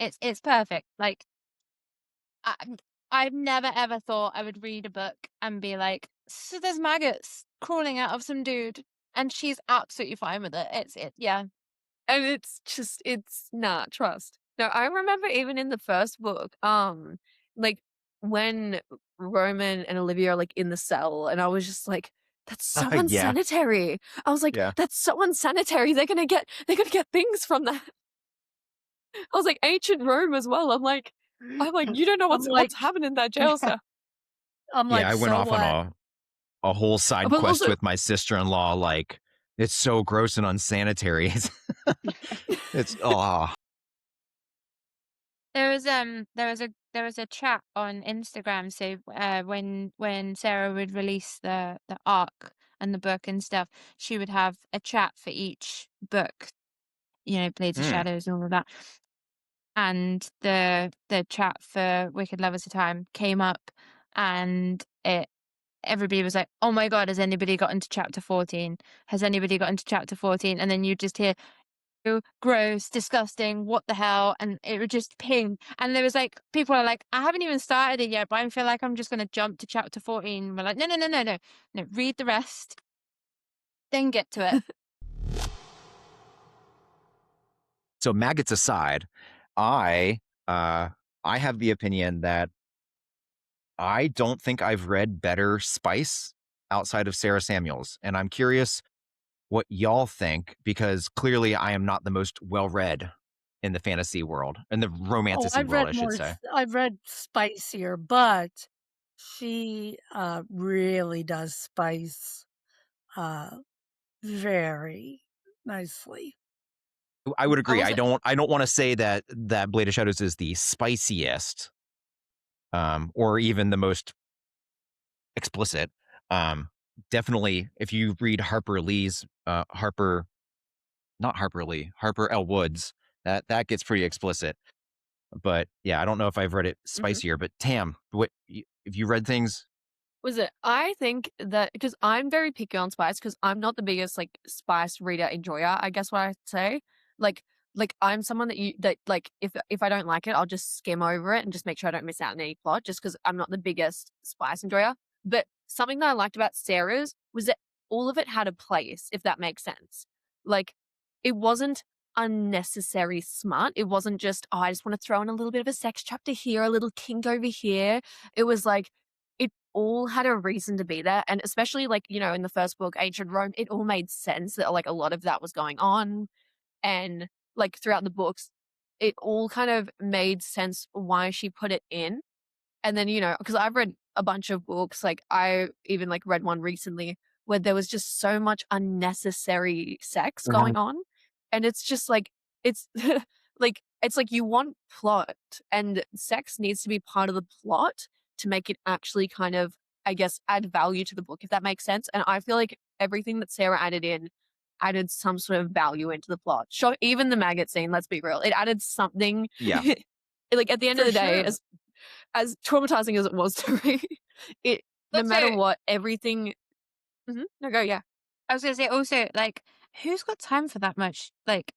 It's perfect. Like I've never ever thought I would read a book and be like, so there's maggots crawling out of some dude, and she's absolutely fine with it. Yeah. And it's not trust. No, I remember even in the first book, like when Roman and Olivia are like in the cell, and I was just like, that's so Yeah. unsanitary. I was like, Yeah. that's so unsanitary. They're gonna get things from that. I was like, ancient Rome as well. I'm like, you don't know I'm what's like, happening in that jail cell. I'm Yeah, like, I went so off on what? a whole side But quest also, with my sister-in-law, like, it's so gross and unsanitary. It's There was a chat on Instagram. So when Sarah would release the arc and the book and stuff, she would have a chat for each book. Blades of Mm. Shadows and all of that. And the chat for Wicked Lovers of Time came up, and everybody was like, "Oh my god, has anybody got into chapter 14? Has anybody got into chapter 14?" And then you just hear, "Ew, gross, disgusting, what the hell?" And it would just ping. And there was like, people are like, "I haven't even started it yet, but I feel like I'm just gonna jump to chapter 14." We're like, no, no, no, no, no, no, read the rest, then get to it. So maggots aside, I have the opinion that I don't think I've read better spice outside of Sarah Samuels, and I'm curious what y'all think, because clearly I am not the most well-read in the fantasy world, in the Oh, romantasy I've world, read I should more. say. I've read spicier, but she really does spice very nicely. I would I agree. will I say, don't want to say that Blade of Shadows is the spiciest, or even the most explicit. Definitely, if you read Harper Lee's not Harper Lee, Harper L. Woods, that gets pretty explicit. But yeah, I don't know if I've read it mhm. spicier. But Tam, if you read things? Was it? I think that because I'm very picky on spice, because I'm not the biggest like spice reader enjoyer, I guess what I'd say. Like I'm someone that like if I don't like it, I'll just skim over it and just make sure I don't miss out on any plot, just because I'm not the biggest spice enjoyer. But something that I liked about Sarah's was that all of it had a place, if that makes sense. Like it wasn't unnecessary smart. It wasn't just, oh, I just want to throw in a little bit of a sex chapter here, a little kink over here. It was like it all had a reason to be there. And especially like, in the first book, Ancient Rome, it all made sense that like a lot of that was going on. And like throughout the books, it all kind of made sense why she put it in. And then, because I've read a bunch of books, like I even like read one recently where there was just so much unnecessary sex going on. And it's just like, it's it's like you want plot, and sex needs to be part of the plot to make it actually kind of, I guess, add value to the book, if that makes sense. And I feel like everything that Sarah added in added some sort of value into the plot. Sure, even the maggot scene, let's be real, it added something. Yeah. Like at the end of For the day, sure. as traumatizing as it was to read, no matter Also, what, everything. No, go, yeah. I was gonna say also, like, who's got time for that much? Like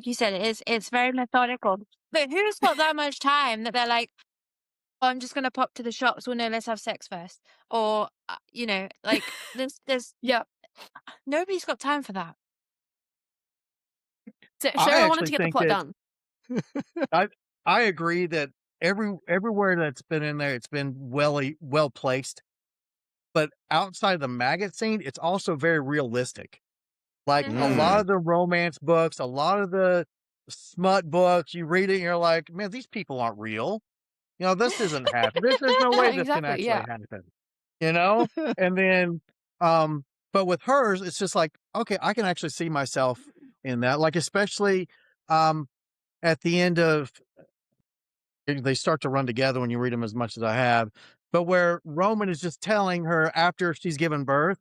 you said, it's very methodical. But who's got that much time that they're like, "Oh, I'm just gonna pop to the shops. Well, no, let's have sex first." Or like there's Yeah, nobody's got time for that. I Sarah wanted actually to get the think plot that done. I I agree that everywhere that's been in there, it's been well placed. But outside the maggot scene, it's also very realistic. Like a lot Mm. of the romance books, a lot of the smut books, you read it and you're like, man, these people aren't real. This isn't happening. There's no way this can Exactly, actually yeah. happen. You know? And then but with hers, it's just like, okay, I can actually see myself in that. Like especially um at the end of they start to run together when you read them as much as I have. But where Roman is just telling her after she's given birth,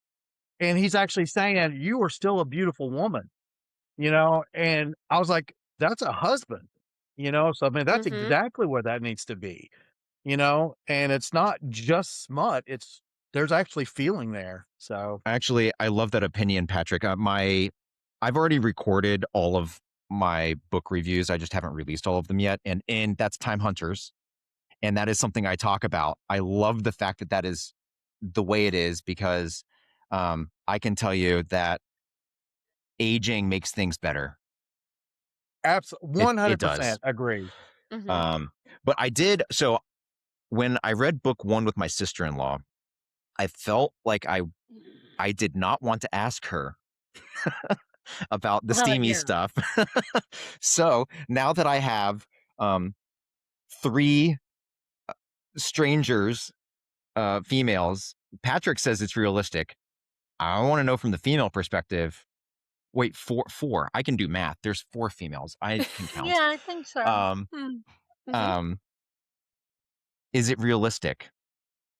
and he's actually saying, "You are still a beautiful woman," and I was like, "That's a husband," So I mean, that's Mhm. exactly where that needs to be. And it's not just smut; there's actually feeling there. So Actually, I love that opinion, Patrick. I've already recorded all of my book reviews. I just haven't released all of them yet, and that's Time Hunters, and that is something I talk about. I love the fact that is the way it is, because I can tell you that aging makes things better. absolutely, It 100% does. agree. Mhm. But I did so. when I read book 1 with my sister-in-law, I felt like I did not want to ask her about the steamy Yeah. stuff. So now that I have 3 strangers, females, Patrick says it's realistic. I want to know from the female perspective. Wait, four. I can do math. There's 4 females. I can count. Yeah, I think so. Um, is it realistic?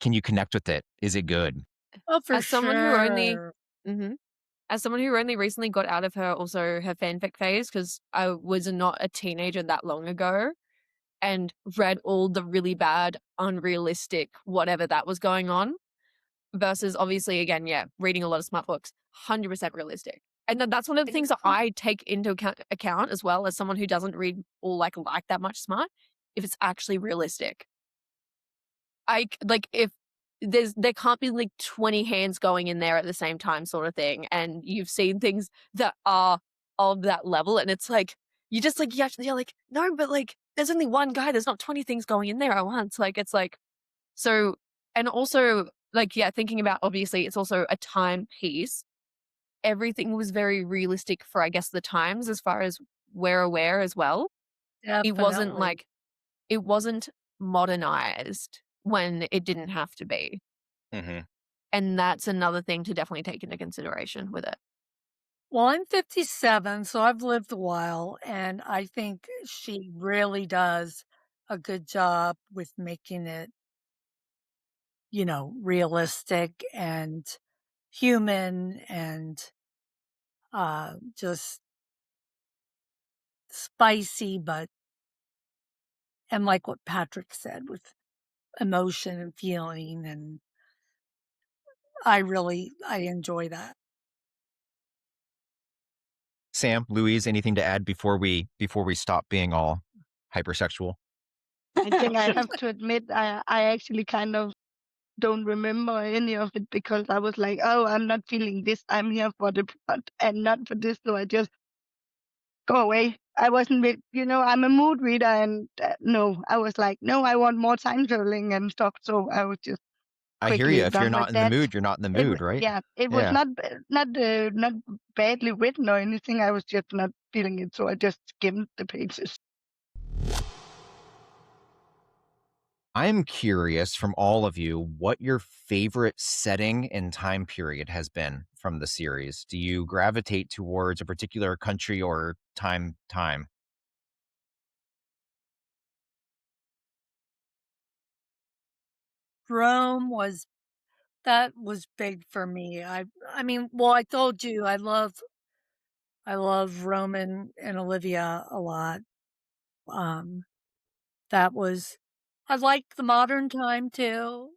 Can you connect with it? Is it good? Oh, for As someone who only sure. as someone who only recently got out of her fanfic phase, because I was not a teenager that long ago, and read all the really bad, unrealistic, whatever that was going on, versus obviously, again, reading a lot of smart books, 100% realistic. And then that's one of the things that I take into account as well, as someone who doesn't read or like that much smart, if it's actually realistic. If there can't be like 20 hands going in there at the same time sort of thing, and you've seen things that are of that level, and it's like you just like you're like, no, but like there's only one guy, there's not 20 things going in there at once. Like it's like, so, and also like thinking about, obviously it's also a timepiece. Everything was very realistic for, I guess, the times, as far as we're aware as well. It wasn't Definitely. like, it wasn't modernized when it didn't have to be. Mhm. And that's another thing to definitely take into consideration with it. Well, I'm 57, so I've lived a while, and I think she really does a good job with making it, realistic and human and just spicy, and like what Patrick said, with emotion and feeling, and I enjoy that. Sam, Louise, anything to add before we stop being all hypersexual? I think I have to admit, I actually kind of don't remember any of it because I was like, oh, I'm not feeling this. I'm here for the plot and not for this. So I just go away. I wasn't, I'm a mood reader, and no, I was like, no, I want more time traveling and stuff. So I was just I hear you. quickly If you're done with not in the that. mood, you're not in the mood, right? Yeah, it was Yeah. not badly written or anything. I was just not feeling it, so I just skimmed the pages. I'm curious from all of you what your favorite setting and time period has been from the series. Do you gravitate towards a particular country or time? Rome was big for me. I mean, well, I told you I love Roman and Olivia a lot. That was I like the modern time too,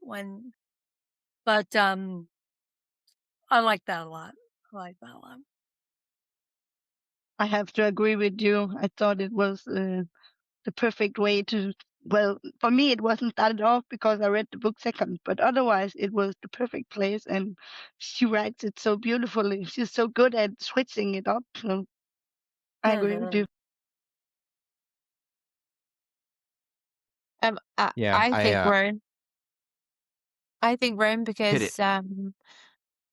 but I like that a lot. I like that a lot. I have to agree with you. I thought it was the perfect way to. Well, for me, it wasn't started off because I read the book second, but otherwise, it was the perfect place. And she writes it so beautifully. She's so good at switching it up. So I agree with you. Yeah, I think Rome. I think Rome hit because it.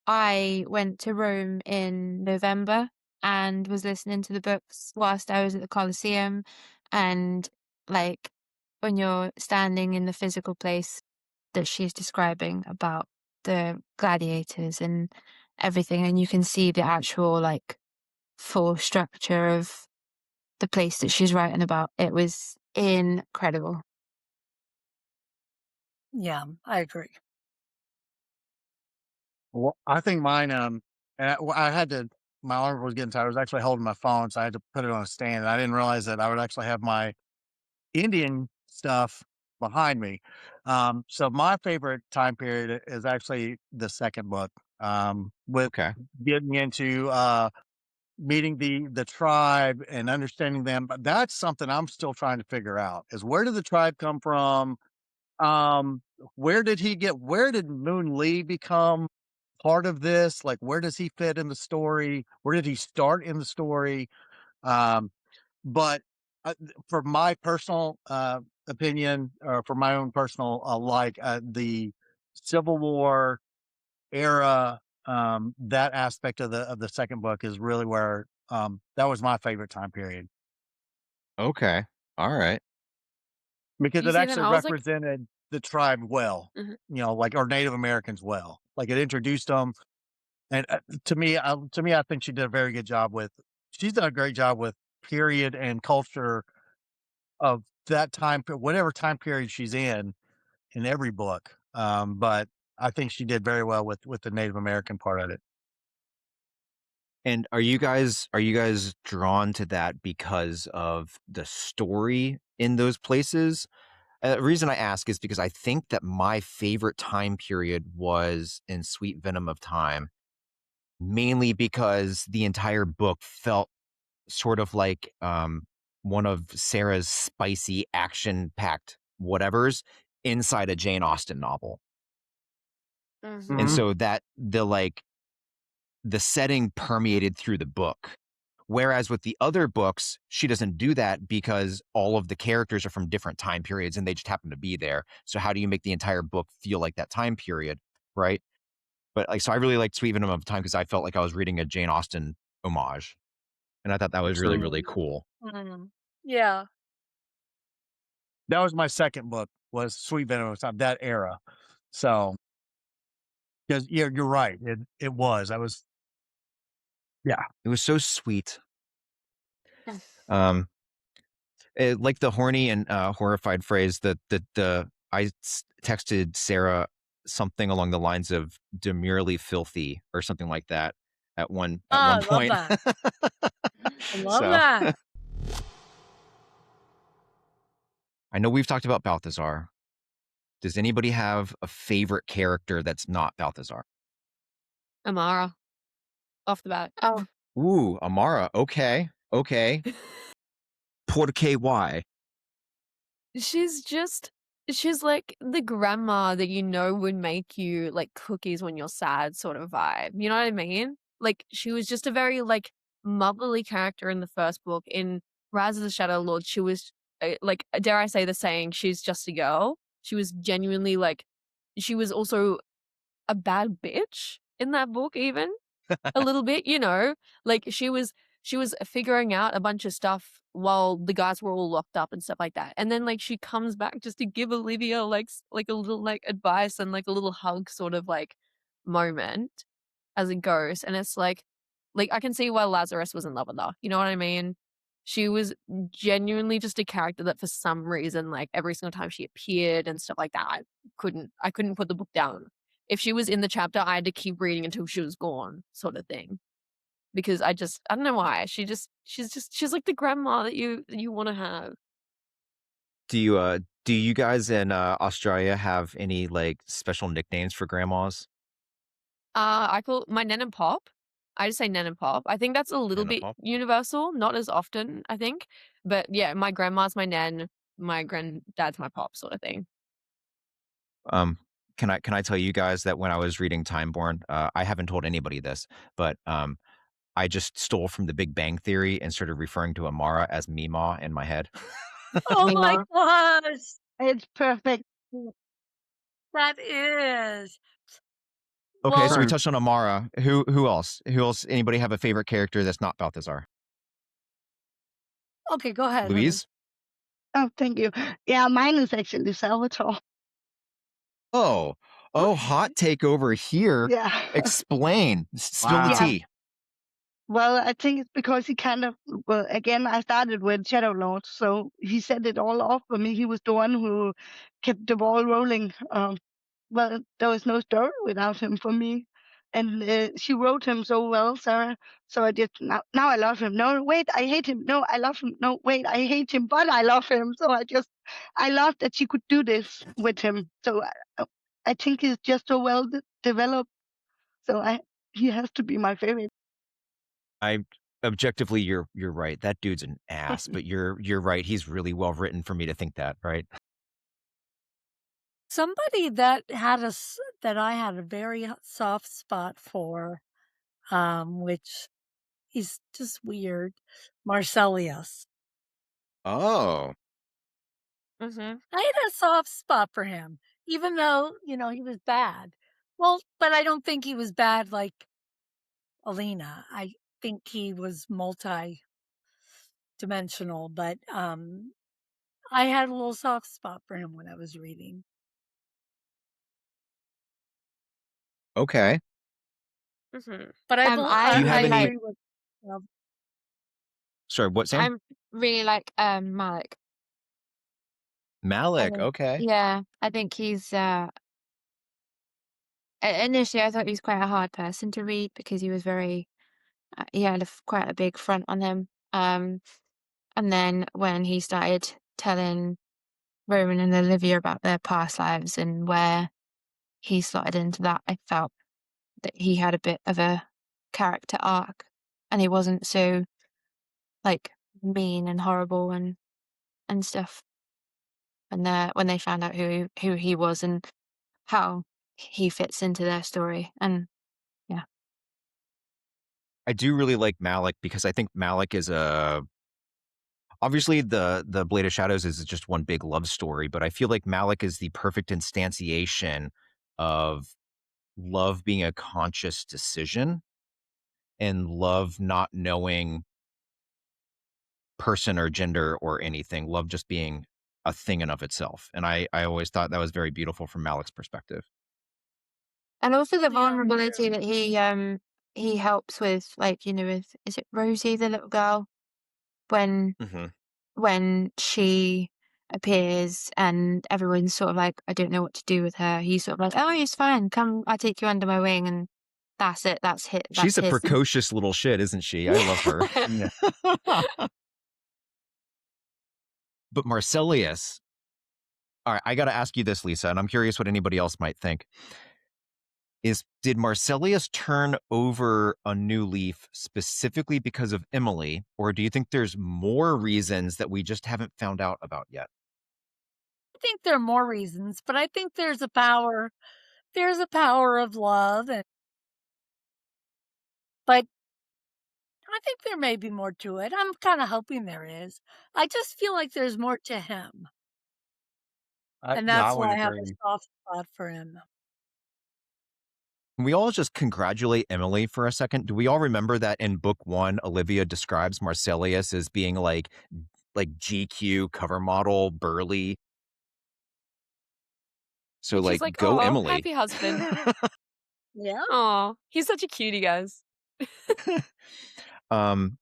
I went to Rome in November and was listening to the books whilst I was at the Colosseum, and like when you're standing in the physical place that she's describing about the gladiators and everything, and you can see the actual like full structure of the place that she's writing about. It was incredible. Yeah, I agree. Well, I think mine, and I had to, my arm was getting tired. I was actually holding my phone, so I had to put it on a stand. And I didn't realize that I would actually have my Indian stuff behind me. So my favorite time period is actually the second book, with Okay. getting into meeting the tribe and understanding them. But that's something I'm still trying to figure out: is where did the tribe come from? Um, where did Moon Lee become part of this? Like, where does he fit in the story? Where did he start in the story? Um, but for my personal opinion, for my own personal the Civil War era, that aspect of the second book is really where that was my favorite time period Okay. All right. because You it see, then actually I was like, represented the tribe well, mhm. like or Native Americans well. Like it introduced them, and I think she did a very good job with. She's done a great job with period and culture of that whatever time period she's in every book. But I think she did very well with the Native American part of it. And are you guys drawn to that because of the story in those places? The reason I ask is because I think that my favorite time period was in Sweet Venom of Time, mainly because the entire book felt sort of like one of Sarah's spicy, action-packed whatevers inside a Jane Austen novel. And Mhm. Mhm. so that the setting permeated through the book. Whereas with the other books, she doesn't do that because all of the characters are from different time periods and they just happen to be there. So how do you make the entire book feel like that time period, right? But so I really liked Sweet Venom of Time because I felt like I was reading a Jane Austen homage, and I thought that was really So really cool. Mm. Yeah. that was my second book was Sweet Venom of Time, that era. So because you're right. It was. I was yeah. It was so sweet. Um, like the horny and horrified phrase that texted Sarah something along the lines of demurely filthy or something like that at Ah, one I love point. that. I love So that. I know we've talked about Balthazar. Does anybody have a favorite character that's not Balthazar? Amara, off the bat. Oh, Ooh, Amara. Okay. Okay. Por qué why? She's just she's like the grandma that you know would make you like cookies when you're sad sort of vibe. You know what I mean? Like she was just a very like motherly character in the first book. In Rise of the Shadow Lord, she was like dare I say the saying, she's just a girl. She was genuinely like she was also a bad bitch in that book even a little bit, you know? Like she was figuring out a bunch of stuff while the guys were all locked up and stuff like that. And then like she comes back just to give Olivia like a little like advice and like a little hug sort of like moment as it goes. And it's like I can see why Lazarus was in love with her. You know what I mean? She was genuinely just a character that for some reason, like every single time she appeared and stuff like that, I couldn't put the book down. If she was in the chapter, I had to keep reading until she was gone, sort of thing. Because I don't know why. She's like the grandma that you want to have. Do you guys in Australia have any like special nicknames for grandmas? I call my Nen and Pop. I just say Nen and Pop. I think that's a little Nana bit Pop? universal, not as often, I think. But yeah, my grandma's my Nen, my granddad's my Pop, sort of thing. Um, can I tell you guys that when I was reading Timeborn, I haven't told anybody this, but I just stole from the Big Bang Theory and started referring to Amara as Mima in my head. Oh my Mima. gosh. It's perfect. That is. Okay, so we Well, So touched on Amara. Who else? Who else? Anybody have a favorite character that's not Balthazar? okay, go ahead, honey. Louise? Oh, thank you. Yeah, mine is actually Salvatore. Oh, oh, hot Okay. take over here. Yeah. Explain. Spill the wow. Yeah. tea. Well, I think it's because he kind of, well, again, I started with Shadow Lord, so he set it all off for me. He was the one who kept the ball rolling. Well, there was no story without him for me. And she wrote him so well, Sarah. So I did. Now I love him. No, wait, I hate him. No, I love him. No, wait, I hate him, but I love him. So I love that she could do this with him. So I think he's just so well developed. So he has to be my favorite. I objectively you're right. That dude's an ass, but you're right. He's really well written for me to think that, right? Somebody that that I had a very soft spot for, which he's just weird, Marcellus. Oh. Mhm. I had a soft spot for him, even though, he was bad. Well, but I don't think he was bad like Alina. I think he was multi-dimensional, but I had a little soft spot for him when I was reading. Okay. Mhm. But Do you I'm have I really any? like agree with Sorry, what, Sam? I'm really like Malik. I Malik. think Okay. yeah, I think he's initially I thought he was quite a hard person to read because he was very he had quite a big front on him. And then when he started telling Roman and Olivia about their past lives and where he slotted into that, I felt that he had a bit of a character arc and he wasn't so like mean and horrible and stuff. And when they found out who he was and how he fits into their story, and yeah, I do really like Malik because I think Malik is a obviously the Blade of Shadows is just one big love story, but I feel like Malik is the perfect instantiation of love being a conscious decision and love not knowing person or gender or anything, love just being a thing in of itself. And I always thought that was very beautiful from Malik's perspective. and also the Yeah, me vulnerability too. that he helps with, like with is it Rosie the little girl when Hmm. when she appears and everyone's sort of like, I don't know what to do with her. He's sort of like, oh, he's fine. Come, I take you under my wing, and that's it. That's hit. She's That's a his. precocious little shit, isn't she? I love her. Yeah. Yeah. But Marcelius, all right, I got to ask you this, Lisa, and I'm curious what anybody else might think. Did Marcelius turn over a new leaf specifically because of Emily, or do you think there's more reasons that we just haven't found out about yet? I think there are more reasons, but I think there's a power of love, but I think there may be more to it. I'm kind of hoping there is. I just feel like there's more to him, and Yeah, I that's would why I have a agree. soft spot for him. Can we all just congratulate Emily for a second? Do we all remember that in book one, Olivia describes Marcelius as being like GQ cover model, burly? So And she's like, like, go "Oh, Emily. happy husband. Yeah. Oh, he's such a cutie, guys." um,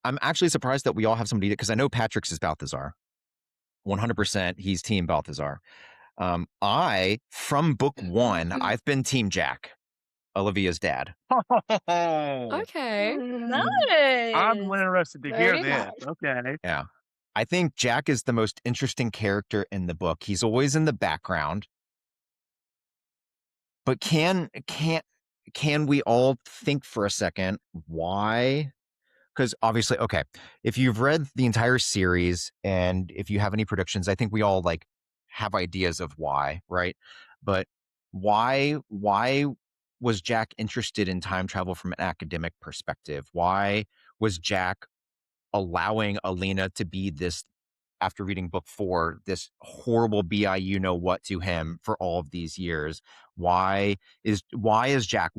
I'm actually surprised that we all have somebody because I know Patrick's is Balthazar. 100% he's team Balthazar. From book one, I've been team Jack, Olivia's dad. Okay. I'm Nice. interested to hear Very this. nice. Okay. Yeah. I think Jack is the most interesting character in the book. He's always in the background, but can we all think for a second why? Because obviously, okay, if you've read the entire series and if you have any predictions, I think we all like have ideas of why, right? But why was Jack interested in time travel from an academic perspective? Why was Jack allowing Alina to be this, after reading book four, this horrible bi you know what to him for all of these years? Why is Jack,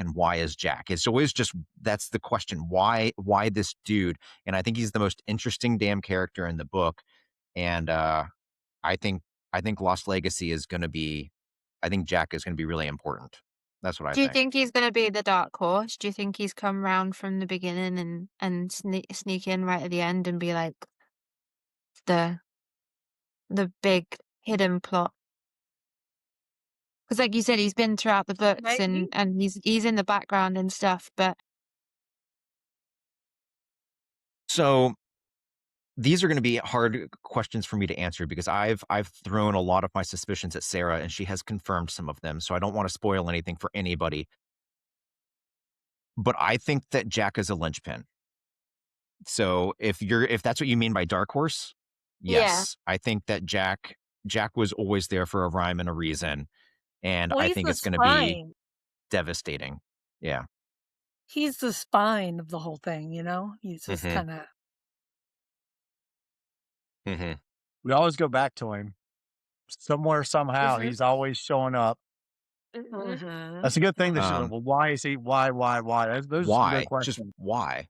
and why is Jack? It's always just, that's the question. Why this dude? And I think he's the most interesting damn character in the book. And I think I think Lost Legacy is going to be, I think Jack is going to be really important. That's what I Do you think. think he's going to be the dark horse? Do you think he's come round from the beginning and sneak in right at the end and be like the the big hidden plot? Because, like you said, he's been throughout the books Maybe. and he's in the background and stuff. But So these are going to be hard questions for me to answer because I've thrown a lot of my suspicions at Sara and she has confirmed some of them. So I don't want to spoil anything for anybody. But I think that Jack is a linchpin. So if that's what you mean by dark horse, yeah, yes, I think that Jack was always there for a rhyme and a reason, and Well, I he's think the it's going to be spine. devastating. Yeah. He's the spine of the whole thing. He's just Hmm. kind of Hmm. We always go back to him somewhere, somehow. Mhm. He's always showing up. Mhm. That's a good thing. That she, Um, well, why is he? Why? Those are some good why? Just questions. why?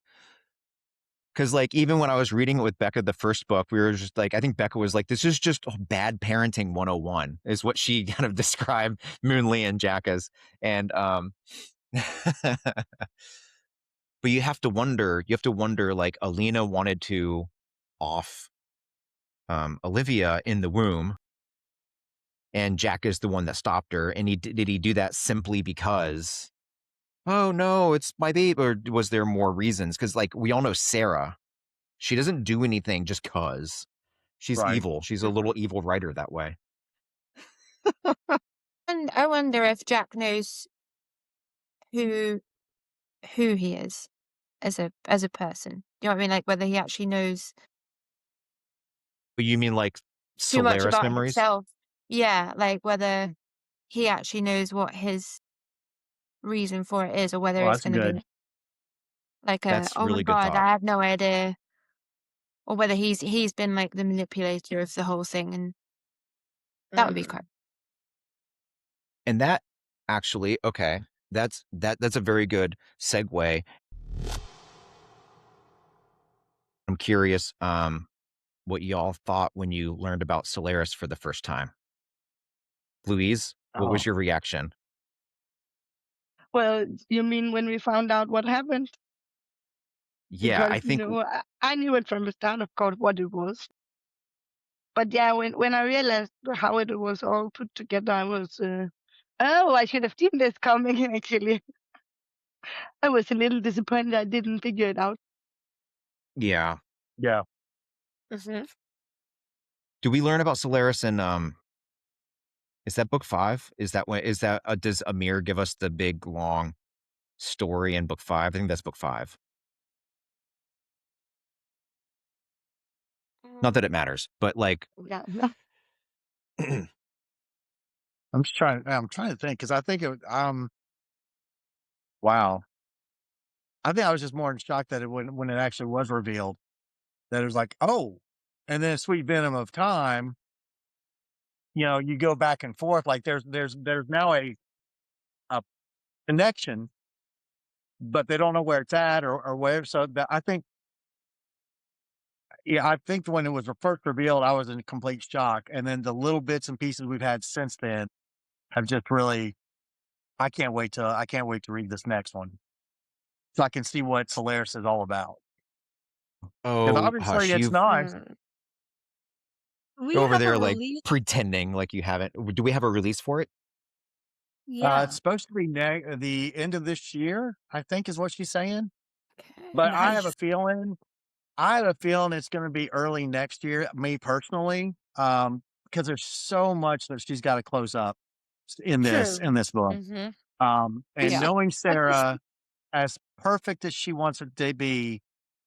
Because like even when I was reading it with Becca, the first book, we were just like, I think Becca was like, this is just bad parenting 101 is what she kind of described Moonlee and Jack as. And but you have to wonder like Alina wanted to off Olivia in the womb, and Jack is the one that stopped her. And did he do that simply because, oh no, it's my baby, or was there more reasons? Because like we all know Sara, she doesn't do anything just cause. She's Right. evil. She's a little Mhm. evil writer that way. And I wonder if Jack knows who he is as a person. Do you know what I mean? Like whether he actually knows But you mean like too much Solaris about memories? himself. Yeah, like whether he actually knows what his reason for it is, or whether Well, it's that's going to be good. like a, That's oh my really good God, thought. I have no idea, or whether he's been like the manipulator of the whole thing, and that would be quite. And that actually, okay, that's a very good segue. I'm curious what y'all thought when you learned about Solaris for the first time. Louise, what was Oh, your reaction? Well, you mean when we found out what happened? Yeah, Because I think I knew it from the start, of course, what it was. But yeah, when I realized how it was all put together, I was, oh, I should have seen this coming. Actually, I was a little disappointed I didn't figure it out. yeah. yeah. Mhm. Do we learn about Solaris in is that book 5? Is that when is that does Amir give us the big long story in book 5? I think that's book 5. Not that it matters, but like Yeah, I'm trying to think because I think wow. I think I was just more in shock that when it actually was revealed that it was like, oh, and then Sweet Venom of Time. You go back and forth. Like there's now a connection, but they don't know where it's at or where. So that I think, yeah, I think when it was first revealed, I was in complete shock, and then the little bits and pieces we've had since then have just really. I can't wait to read this next one so I can see what Solaris is all about. Because oh obviously hush, it's you've nice. Mm. We over have a there like release. pretending like you haven't. Do we have a release for it? Yeah, It's supposed to be the end of this year, I think, is what she's saying. Okay. But nice. I have a feeling it's going to be early next year. Me personally, because there's so much that she's got to close up True. in this book. Mhm. And Yeah. knowing I just Sarah as perfect as she wants it to be,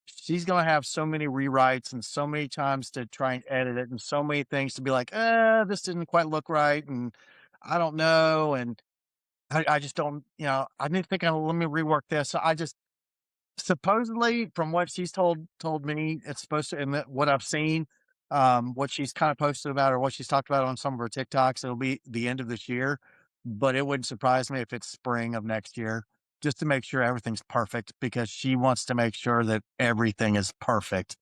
she's going to have so many rewrites and so many times to try and edit it and so many things to be like, this didn't quite look right. And I don't know. And I just don't, I need to think, let me rework this. So I just, supposedly from what she's told me, it's supposed to, and what I've seen, what she's kind of posted about or what she's talked about on some of her TikToks, it'll be the end of this year, but it wouldn't surprise me if it's spring of next year, just to make sure everything's perfect because she wants to make sure that everything is perfect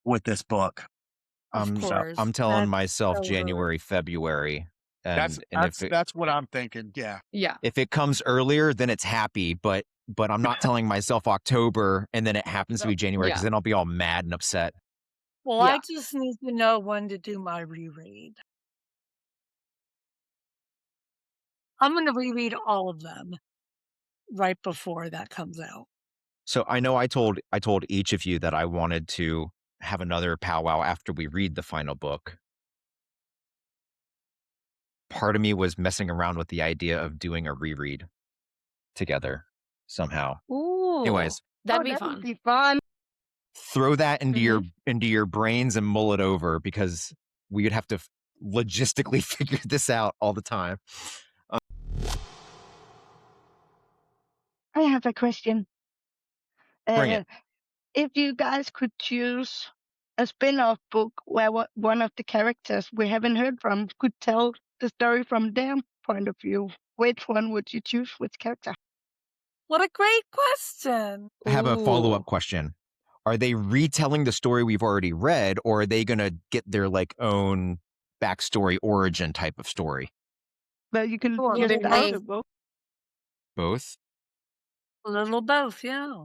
with this book. of So course. I'm telling That's myself totally. January, February, and That's what I'm thinking. Yeah. Yeah. if it comes earlier, then it's happy. But I'm not telling myself October and then it happens to No. be January because Yeah. then I'll be all mad and upset. Well, I Yeah. just need to know when to do my reread. I'm going to reread all of them right before that comes out. So I know I told each of you that I wanted to have another powwow after we read the final book. Part of me was messing around with the idea of doing a reread together somehow. Ooh, Anyways, that'd oh, be that would fun. be fun. throw that Mhm. into your brains and mull it over because we would have to logistically figure this out all the time. I have a question. Bring it. If you guys could choose a spin-off book where one of the characters we haven't heard from could tell the story from their point of view. Which one would you choose? Which character? What a great question. I have a follow-up Ooh. question. Are they retelling the story we've already read, or are they going to get their like own backstory origin type of story? Well, you can What, just maybe start they- with both. Both? A little both, yeah.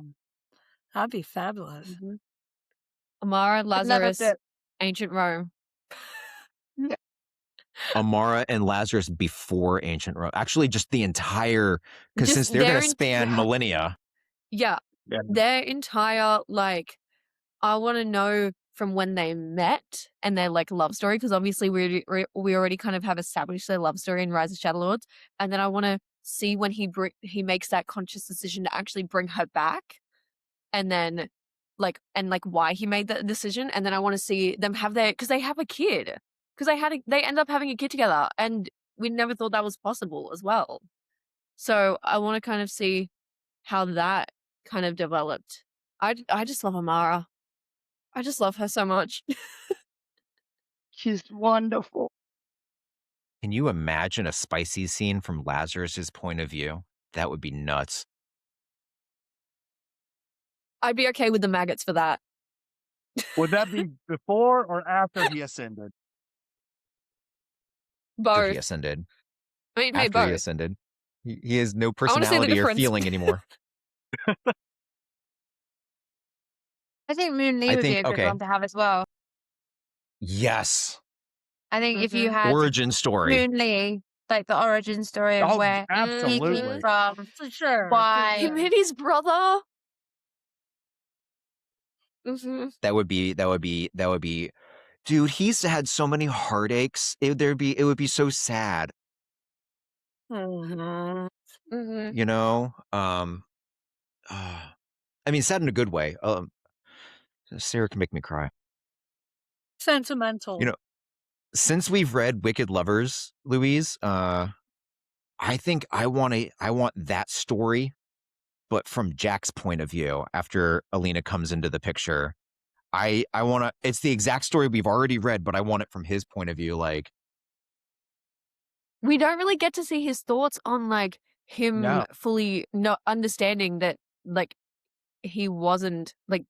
That'd be fabulous. Mhm. Amara, But none of Lazarus, the ancient Rome. Amara and Lazarus before ancient Rome. Actually, just the entire, because Just since they're going their to span yeah. millennia. Yeah, Yeah. their entire like, I want to know from when they met and their like love story, because obviously we already kind of have established their love story in Rise of Shadow Lords, and then I want to see when he makes that conscious decision to actually bring her back, and then like why he made that decision, and then I want to see them have because they have a kid, because they end up having a kid together, and we never thought that was possible as well. So I want to kind of see how that kind of developed. I just love Amara. I just love her so much. she's wonderful. Can you imagine a spicy scene from Lazarus's point of view? That would be nuts. I'd be okay with the maggots for that. Would that be before or after he ascended? After he Both. ascended. I mean, hey, After he both. ascended. He has no wanna see the personality or difference. feeling anymore. I think Moon Lee I would be think, a good okay. one to have as well. Yes. I think if you Mhm. had Origin story. Moon Lee, like the origin story of Oh, where he absolutely. came from, For sure. why Him and his brother. Mm-hmm. That would be, dude, he's had so many heartaches. It would be so sad, Mhm. Mm-hmm. you know? I mean, sad in a good way. Sarah can make me cry. Sentimental. You know, since we've read Wicked Lovers, Louise, I think I want that story, but from Jack's point of view after Alina comes into the picture. I want to, it's the exact story we've already read, but I want it from his point of view. Like, We don't really get to see his thoughts on like him No. fully not understanding that like he wasn't like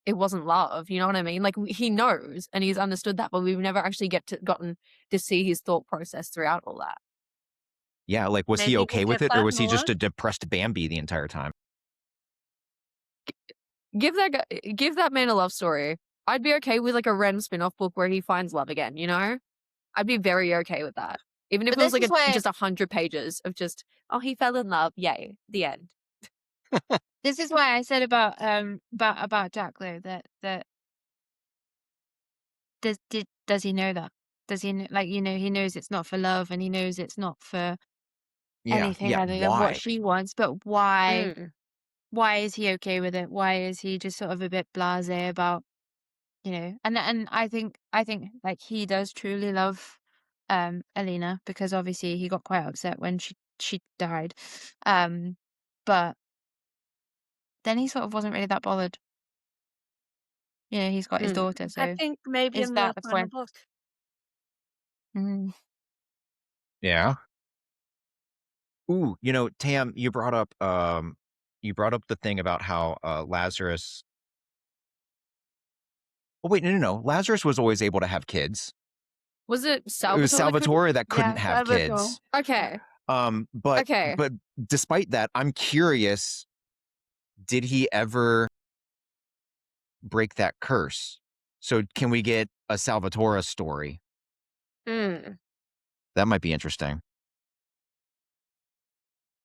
it wasn't love. You know what I mean? Like he knows and he's understood that, but we've never actually gotten to see his thought process throughout all that. yeah, like, was he Maybe we'll okay with get it, or that was he in just the a depressed Bambi the entire time? Give that man a love story. I'd be okay with like a random spin-off book where he finds love again, you know? I'd be very okay with that. Even if But it was this like is where- just 100 pages of just, oh, he fell in love. Yay. The end. this is why I said about Jack though that does he know that? Does he like he knows it's not for love and he knows it's not for anything other than why? what she wants, but why Mm. why is he okay with it? Why is he just sort of a bit blasé about and I think like he does truly love Alina, because obviously he got quite upset when she died. But then he sort of wasn't really that bothered. He's got his Mm. daughter, I so think maybe is in that the the final point? book. Mm. Yeah. Ooh, Tam, you brought up the thing about how Lazarus. Oh wait, no. Lazarus was always able to have kids. Was it It was Salvatore? that couldn't- Salvatore that couldn't Yeah, have Salvatore. kids. Okay. But Okay. but despite that, I'm curious, did he ever break that curse? So can we get a Salvatore story? Mm. That might be interesting.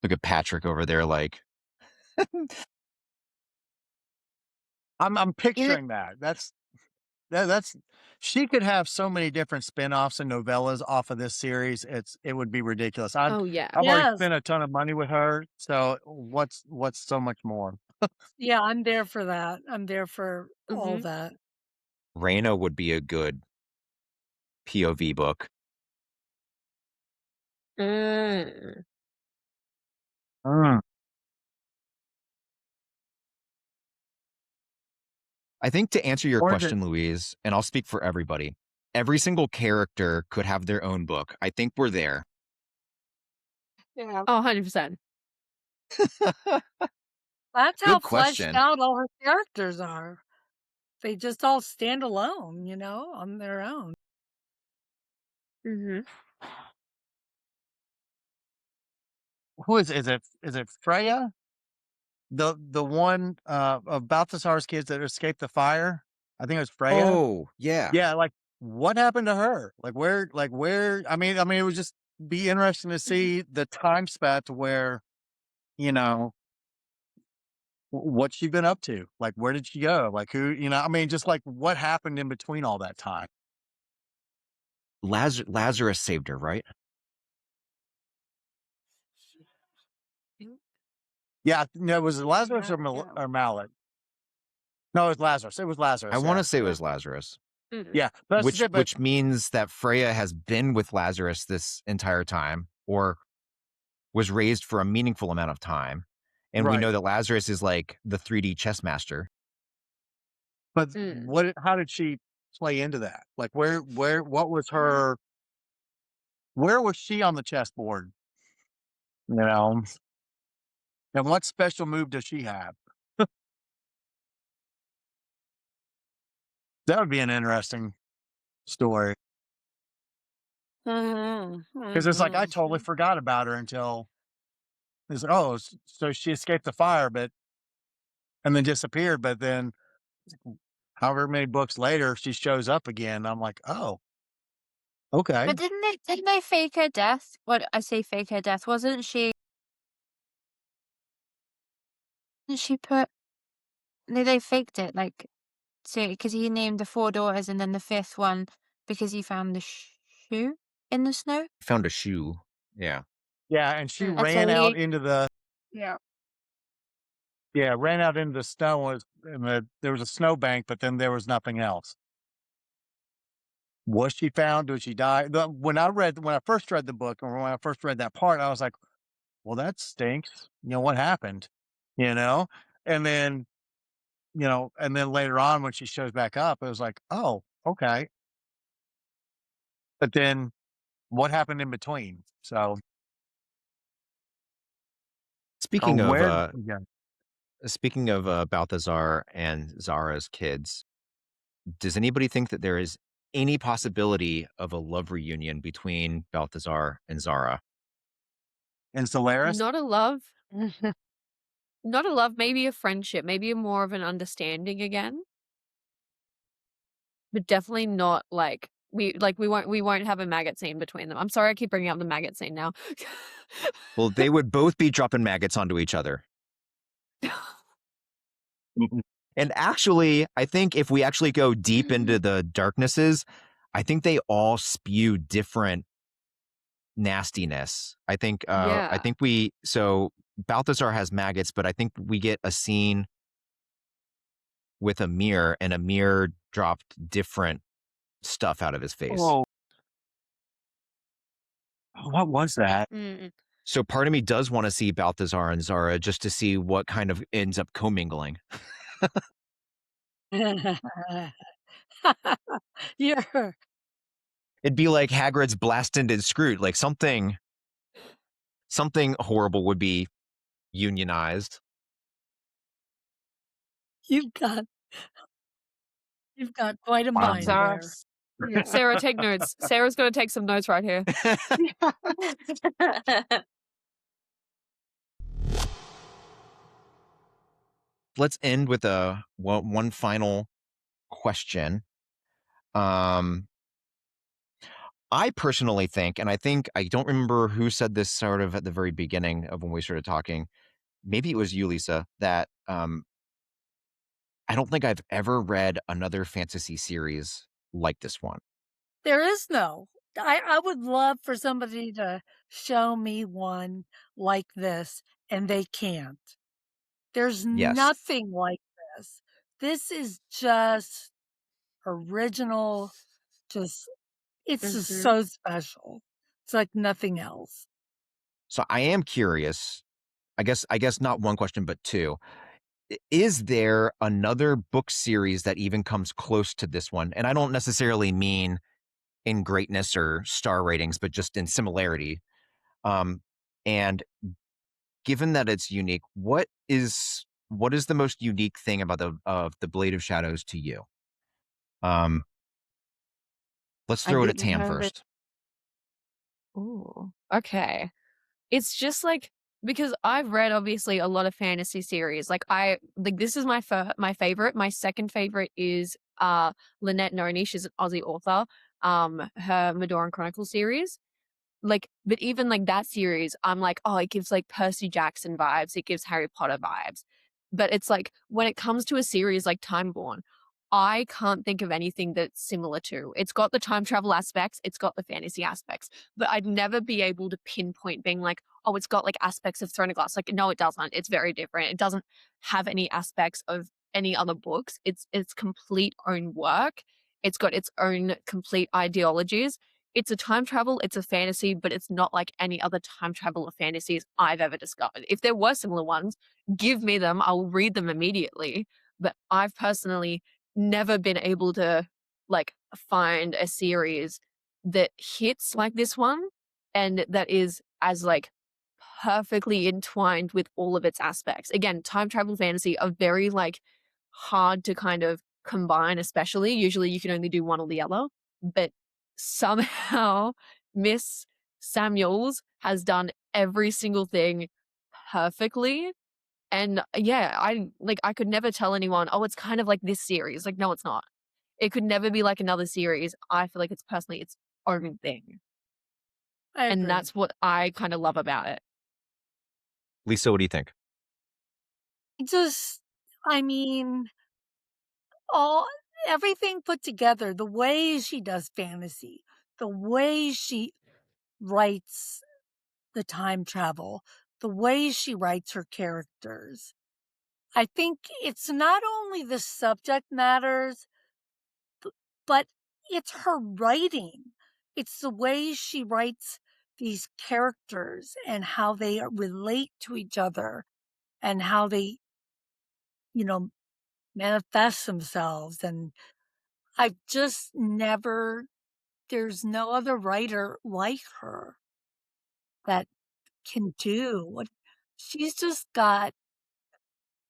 Look at Patrick over there, like, I'm picturing that. That's she could have so many different spin-offs and novellas off of this series. It would be ridiculous. I've Oh, yeah. already Yes. spent a ton of money with her, so what's so much more? Yeah, I'm there for that. I'm there for all Mhm. that. Raina would be a good POV book. Mm. Mm. I think to answer your Or is it? question, Louise, and I'll speak for everybody, every single character could have their own book. I think we're there. Yeah. Oh, 100%. That's how Good fleshed question. out all her characters are. They just all stand alone, on their own. Mhm. Who is it? Is it Freya? The one of Balthazar's kids that escaped the fire? I think it was Freya. Oh, yeah. Yeah, like what happened to her? Like where I mean it would just be interesting to see the time span to where, you know, what she been up to. Like where did she go? Like who, I mean just like what happened in between all that time. Lazarus saved her, right? Yeah, no, was it Lazarus Yeah. or Mallet? No, it was Lazarus. It was I Lazarus, want yeah. to say it was Lazarus, Yeah. But that's which it, but which means that Freya has been with Lazarus this entire time, or was raised for a meaningful amount of time. And we right. know that Lazarus is like the 3D chess master. But Mm. how did she play into that? Like what was her where was she on the chessboard? You know? And what special move does she have? That would be an interesting story. Mhm, Because it's like I totally mhm. forgot about her until it's like, oh, so she escaped the fire, but and then disappeared. But then, however many books later, she shows up again. I'm like, oh, okay. But didn't they fake her death? What I say fake her death, wasn't she didn't she put no, they faked it, like, so because he named the 4 daughters and then the 5th one because he found the shoe in the snow? Found a shoe. Yeah. Yeah, and she And so ran out he into the Yeah. ran out into the snow. There was a snowbank, but then there was nothing else. Was she found? Did she die? When I first read the book, or when I first read that part, I was like, well, that stinks. What happened? You know? And then, and then later on when she shows back up, it was like, oh, okay. But then what happened in between? So, Speaking of yeah. Balthazar and Zara's kids, does anybody think that there is any possibility of a love reunion between Balthazar and Zara? And Solaris? Not a love. Not a love, maybe a friendship, maybe a more of an understanding again. But definitely not like we won't have a maggot scene between them. I'm sorry I keep bringing up the maggot scene now. Well, they would both be dropping maggots onto each other. Mhm. And actually, I think if we actually go deep into the darknesses, I think they all spew different nastiness. I think Yeah. so Balthazar has maggots, but I think we get a scene with Amir, and Amir dropped different stuff out of his face. Oh, what was that? Mm. So part of me does want to see Balthazar and Zara just to see what kind of ends up commingling. Yeah. It'd be like Hagrid's blasted and screwed. Like something horrible would be unionized. You've got you've got quite a Wow. mind there. Zara's. Yeah. Sarah, take notes. Sarah's gonna take some notes right here. Let's end with one final question. I personally think, and I think I don't remember who said this sort of at the very beginning of when we started talking. Maybe it was you, Lisa, that I don't think I've ever read another fantasy series like this one. There is no. I would love for somebody to show me one like this, and they can't. There's Yes. nothing like this. This is just original, just it's just Mhm. so special. It's like nothing else. So I am curious. I guess not one question, but two. is there another book series that even comes close to this one? And I don't necessarily mean in greatness or star ratings, but just in similarity. And given that it's unique, what is the most unique thing about the Blade of Shadows to you? Let's I throw it at didn't Tam have it. first. Ooh, okay. It's just like because I've read obviously a lot of fantasy series. Like this is my favorite. My second favorite is Lynette Noni. She's an Aussie author. Her Madoran Chronicle series. Like, but even like that series, I'm like, oh, it gives like Percy Jackson vibes. It gives Harry Potter vibes. But it's like when it comes to a series like Timeborn, I can't think of anything that's similar to. It's got the time travel aspects, it's got the fantasy aspects, but I'd never be able to pinpoint being like, oh, it's got like aspects of Throne of Glass. Like, no, it doesn't. It's very different. It doesn't have any aspects of any other books. It's complete own work. It's got its own complete ideologies. It's a time travel, it's a fantasy, but it's not like any other time travel or fantasies I've ever discovered. If there were similar ones, give me them. I'll read them immediately. But I've personally never been able to like find a series that hits like this one and that is as like perfectly entwined with all of its aspects. Again, time travel fantasy are very like hard to kind of combine, especially usually you can only do one or the other, but somehow Miss Samuels has done every single thing perfectly. And yeah, I could never tell anyone, oh, it's kind of like this series. Like, no, it's not. It could never be like another series. I feel like it's personally its own thing. I And agree. that's what I kind of love about it. Lisa, what do you think? Just, I mean, all everything put together, the way she does fantasy, the way she writes the time travel, the way she writes her characters. I think it's not only the subject matters, but it's her writing. It's the way she writes these characters and how they relate to each other and how they, you know, manifest themselves. And I've just never, there's no other writer like her that can do what she's just got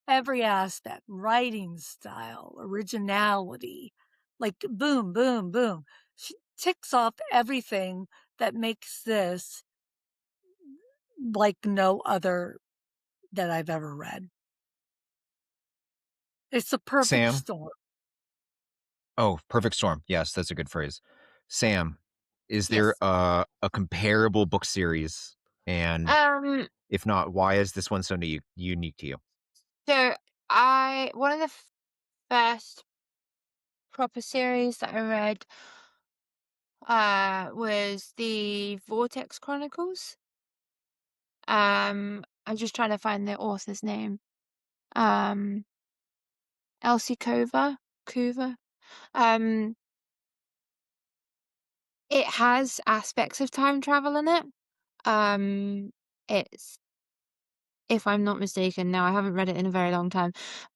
every aspect, writing style, originality, like boom, boom, boom. She ticks off everything that makes this like no other that I've ever read. It's a perfect Sam? storm. Oh, perfect storm. Yes, that's a good phrase. Sam, is there Yes. a comparable book series? And Um, if not, why is this one so unique to you? so one of the first proper series that I read was the Vortex Chronicles. I'm just trying to find the author's name. Um, Elsie Coover. Um, it has aspects of time travel in it. It's, if I'm not mistaken, now I haven't read it in a very long time,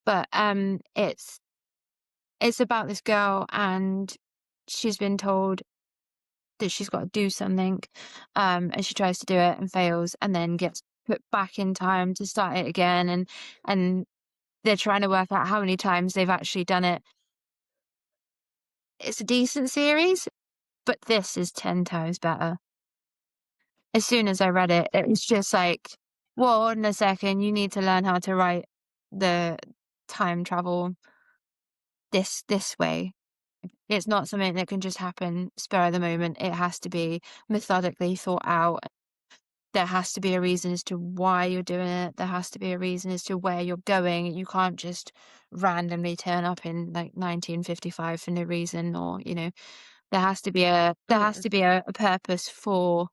but it's about this girl and she's been told that she's got to do something, and she tries to do it and fails and then gets put back in time to start it again, and they're trying to work out how many times they've actually done it. It's a decent series, but this is 10 times better. As soon as I read it, it was just like, well, in a second, you need to learn how to write the time travel this way. It's not something that can just happen spur of the moment. It has to be methodically thought out. There has to be a reason as to why you're doing it. There has to be a reason as to where you're going. You can't just randomly turn up in like 1955 for no reason, or there has to be a purpose for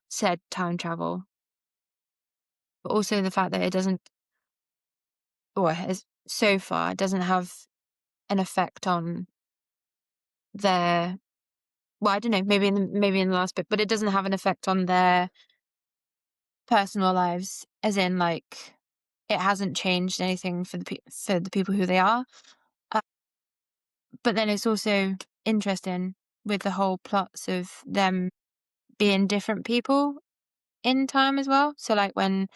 said time travel. But also the fact that it doesn't, or has so far, doesn't have an effect on their, well, I don't know, maybe in the last bit, but it doesn't have an effect on their personal lives, as in like it hasn't changed anything for the people who they are. But then it's also interesting with the whole plots of them being different people in time as well. So like when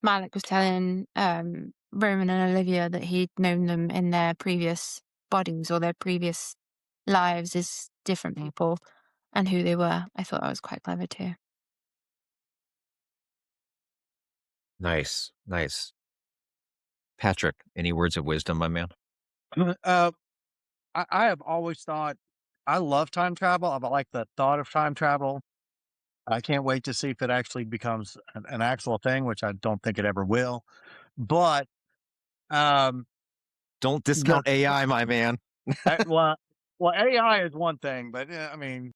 Malik was telling Roman and Olivia that he'd known them in their previous bodies or their previous lives as different people and who they were. I thought that was quite clever too. Nice. Patrick, any words of wisdom, my man? I have always thought I love time travel. I like the thought of time travel. I can't wait to see if it actually becomes an actual thing, which I don't think it ever will. But um, Don't the discount AI, my man. well, AI is one thing, but I mean,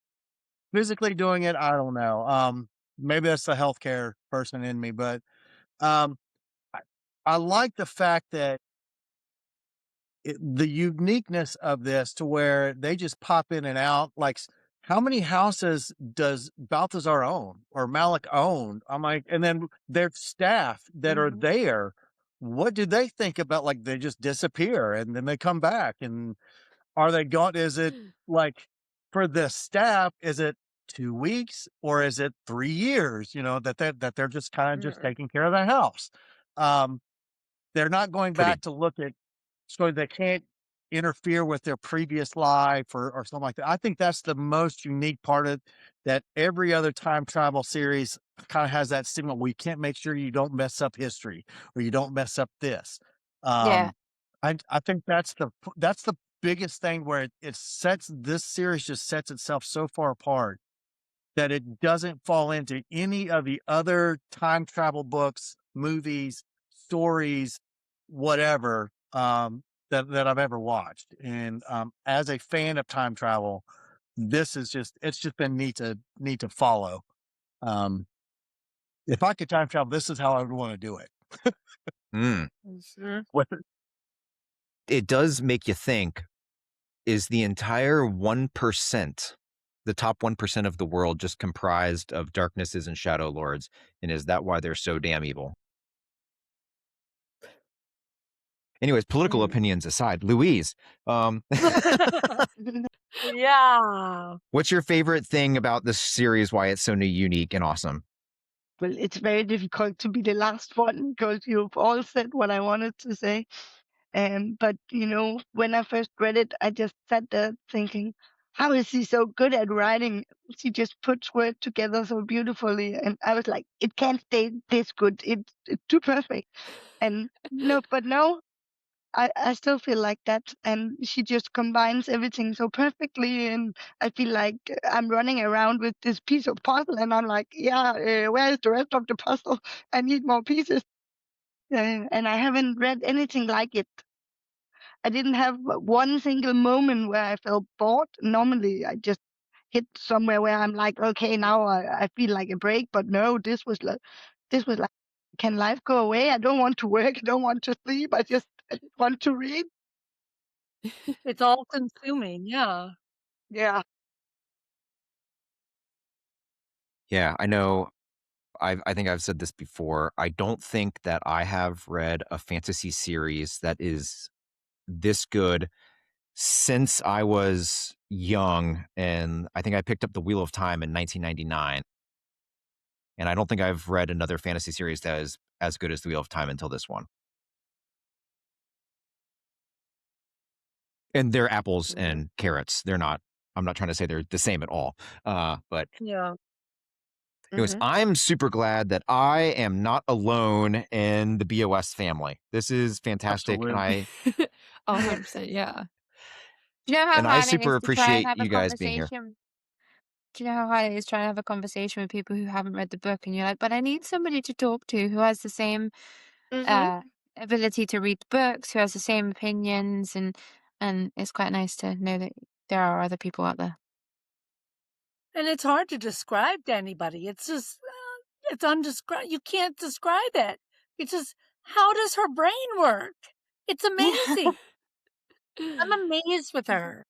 physically doing it, I don't know. Maybe that's the healthcare person in me, but um, I, I like the fact that the uniqueness of this to where they just pop in and out. Like, how many houses does Balthazar own or Malik own? I'm like, and then their staff that are there, what do they think about? Like, they just disappear and then they come back, and are they gone? Is it like for the staff? Is it 2 weeks or is it 3 years? That they're just kind of just taking care of the house. Um, they're not going Pretty back to look at, so they can't interfere with their previous life or something like that. I think that's the most unique part of that. Every other time travel series kind of has that stigma. We can't make sure you don't mess up history or you don't mess up this. Yeah. I think that's the biggest thing where it sets this series just sets itself so far apart that it doesn't fall into any of the other time travel books, movies, stories, whatever, that I've ever watched. And as a fan of time travel, this is it's just been neat to follow. Um, if I could time travel, this is how I would want to do it. Mm. With It does make you think, is the entire 1%, the top 1% of the world, just comprised of darknesses and shadow lords? And is that why they're so damn evil? Anyways, political opinions aside, Louise, Yeah. what's your favorite thing about this series? Why it's so unique and awesome? Well, it's very difficult to be the last one because you've all said what I wanted to say. But when I first read it, I just sat there thinking, how is she so good at writing? She just puts words together so beautifully, and I was like, it can't stay this good. It's too perfect. And no, I still feel like that, and she just combines everything so perfectly, and I feel like I'm running around with this piece of puzzle, and I'm like, yeah, where is the rest of the puzzle? I need more pieces, and I haven't read anything like it. I didn't have one single moment where I felt bored. Normally, I just hit somewhere where I'm like, okay, now I feel like a break. But no, this was like, can life go away? I don't want to work. I don't want to sleep. I just want to read. It's all consuming. Yeah. Yeah. Yeah, I know. I think I've said this before. I don't think that I have read a fantasy series that is this good since I was young. And I think I picked up The Wheel of Time in 1999. And I don't think I've read another fantasy series that is as good as The Wheel of Time until this one. And they're apples and carrots. They're not, I'm not trying to say they're the same at all. But Yeah. anyways, I'm super glad that I am not alone in the BOS family. This is fantastic. Absolutely. And 100%, yeah. Do you know how I hard it super is to try and appreciate have a you guys being here. conversation? Do you know how hard it is trying to have a conversation with people who haven't read the book and you're like, but I need somebody to talk to who has the same ability to read books, who has the same opinions, and it's quite nice to know that there are other people out there. And it's hard to describe to anybody. It's just, it's undescribed. You can't describe it. It's just, how does her brain work? It's amazing. I'm amazed with her.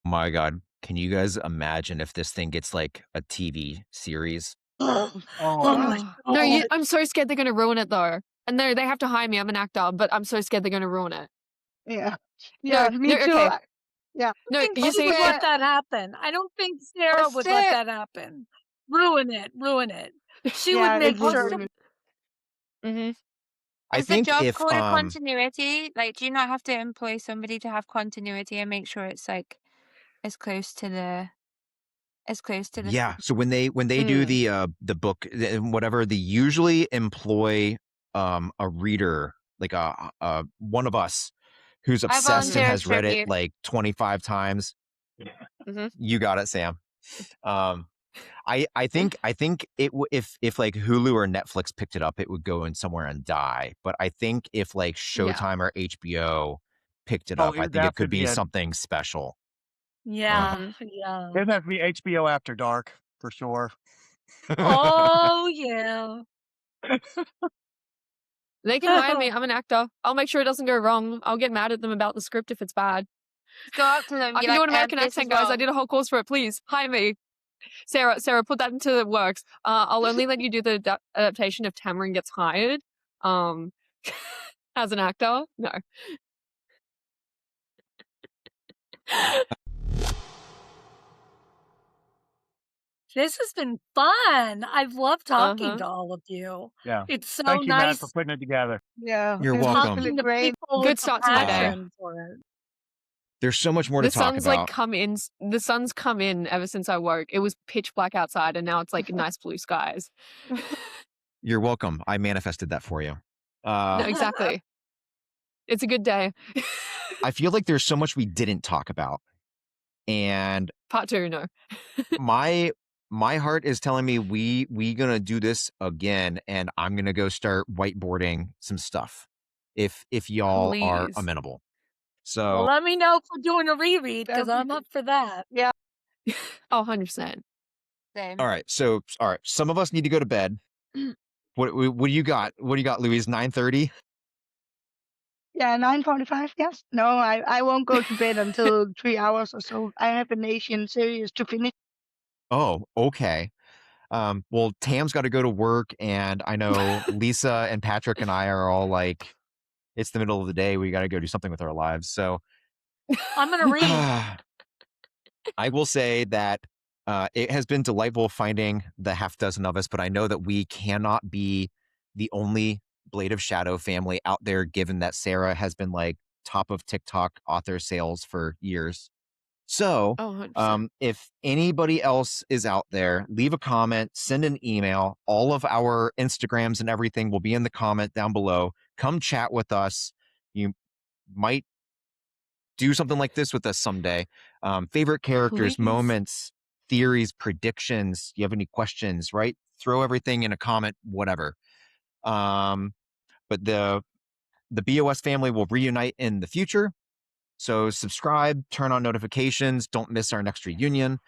My God. Can you guys imagine if this thing gets like a TV series? Oh, Oh, my No, God. I'm so scared they're gonna ruin it though. No, they have to hire me. I'm an actor, but I'm so scared they're going to ruin it. Yeah. Yeah, No, me no, too. okay. Yeah. No, I think you she see, would let that happen. I don't think Sara What's would let the that happen. Ruin it. She Yeah, would make it would sure. ruin it. Mhm. I is the think job if called a continuity? Like, do you not have to employ somebody to have continuity and make sure it's like as close to the yeah, so when they do the book whatever, they usually employ a reader, like a one of us who's I obsessed and volunteer as has read it tribute. like 25 times. Mhm. You got it, Sam. I think if like Hulu or Netflix picked it up, it would go in somewhere and die. But I think if like Yeah. Showtime or HBO picked it Oh, up, I it'd think it have to could be be a something special. Yeah, Mhm. yeah. it'd have to be HBO After Dark for sure. Oh yeah. They can hire me. I'm an actor. I'll make sure it doesn't go wrong. I'll get mad at them about the script if it's bad. Go up to them. I Be can do like, an American this is accent, guys. I wrong. did a whole course for it. Please hire me. Sarah, put that into the works. I'll only let you do the adaptation if Tamarind gets hired. As an actor, no. This has been fun. I've loved talking Uh-huh. to all of you. Yeah. It's so Thank you, Matt, for nice putting it together. Yeah, You're it was welcome. really talking to great. people Good with a start to my day. passion for it. There's so much more The to talk sun's like about. come in. The sun's come in ever since I woke. It was pitch black outside, and now it's like nice blue skies. You're welcome. I manifested that for you. No, exactly. It's a good day. I feel like there's so much we didn't talk about, and Part 2, no. my heart is telling me we gonna do this again, and I'm gonna go start whiteboarding some stuff if y'all are Please. amenable. Well, So let me know if we're doing a reread because That'd be I'm up for that. Yeah. Oh, 100%. Same. all right, some of us need to go to bed. What do you got? What do you got, Louise? 9:30? Yeah, 9:45. Yes. No, I won't go to bed until 3 hours or so. I have an Asian series to finish. Oh, okay. Well, Tam's got to go to work, and I know Lisa and Patrick and I are all like, it's the middle of the day. We got to go do something with our lives. So I'm gonna read. I will say that it has been delightful finding the half dozen of us, but I know that we cannot be the only Blade of Shadow family out there, given that Sara has been like top of TikTok author sales for years. So, Oh, 100%. if anybody else is out there, leave a comment, send an email. All of our Instagrams and everything will be in the comment down below. Come chat with us. You might do something like this with us someday. Favorite characters, Please. moments, theories, predictions. You have any questions, right? Throw everything in a comment, whatever. But the BOS family will reunite in the future. So subscribe, turn on notifications. Don't miss our next reunion.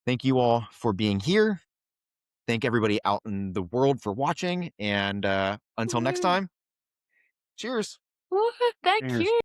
Thank you all for being here. Thank everybody out in the world for watching. And until next time, cheers. Thank Cheers. you.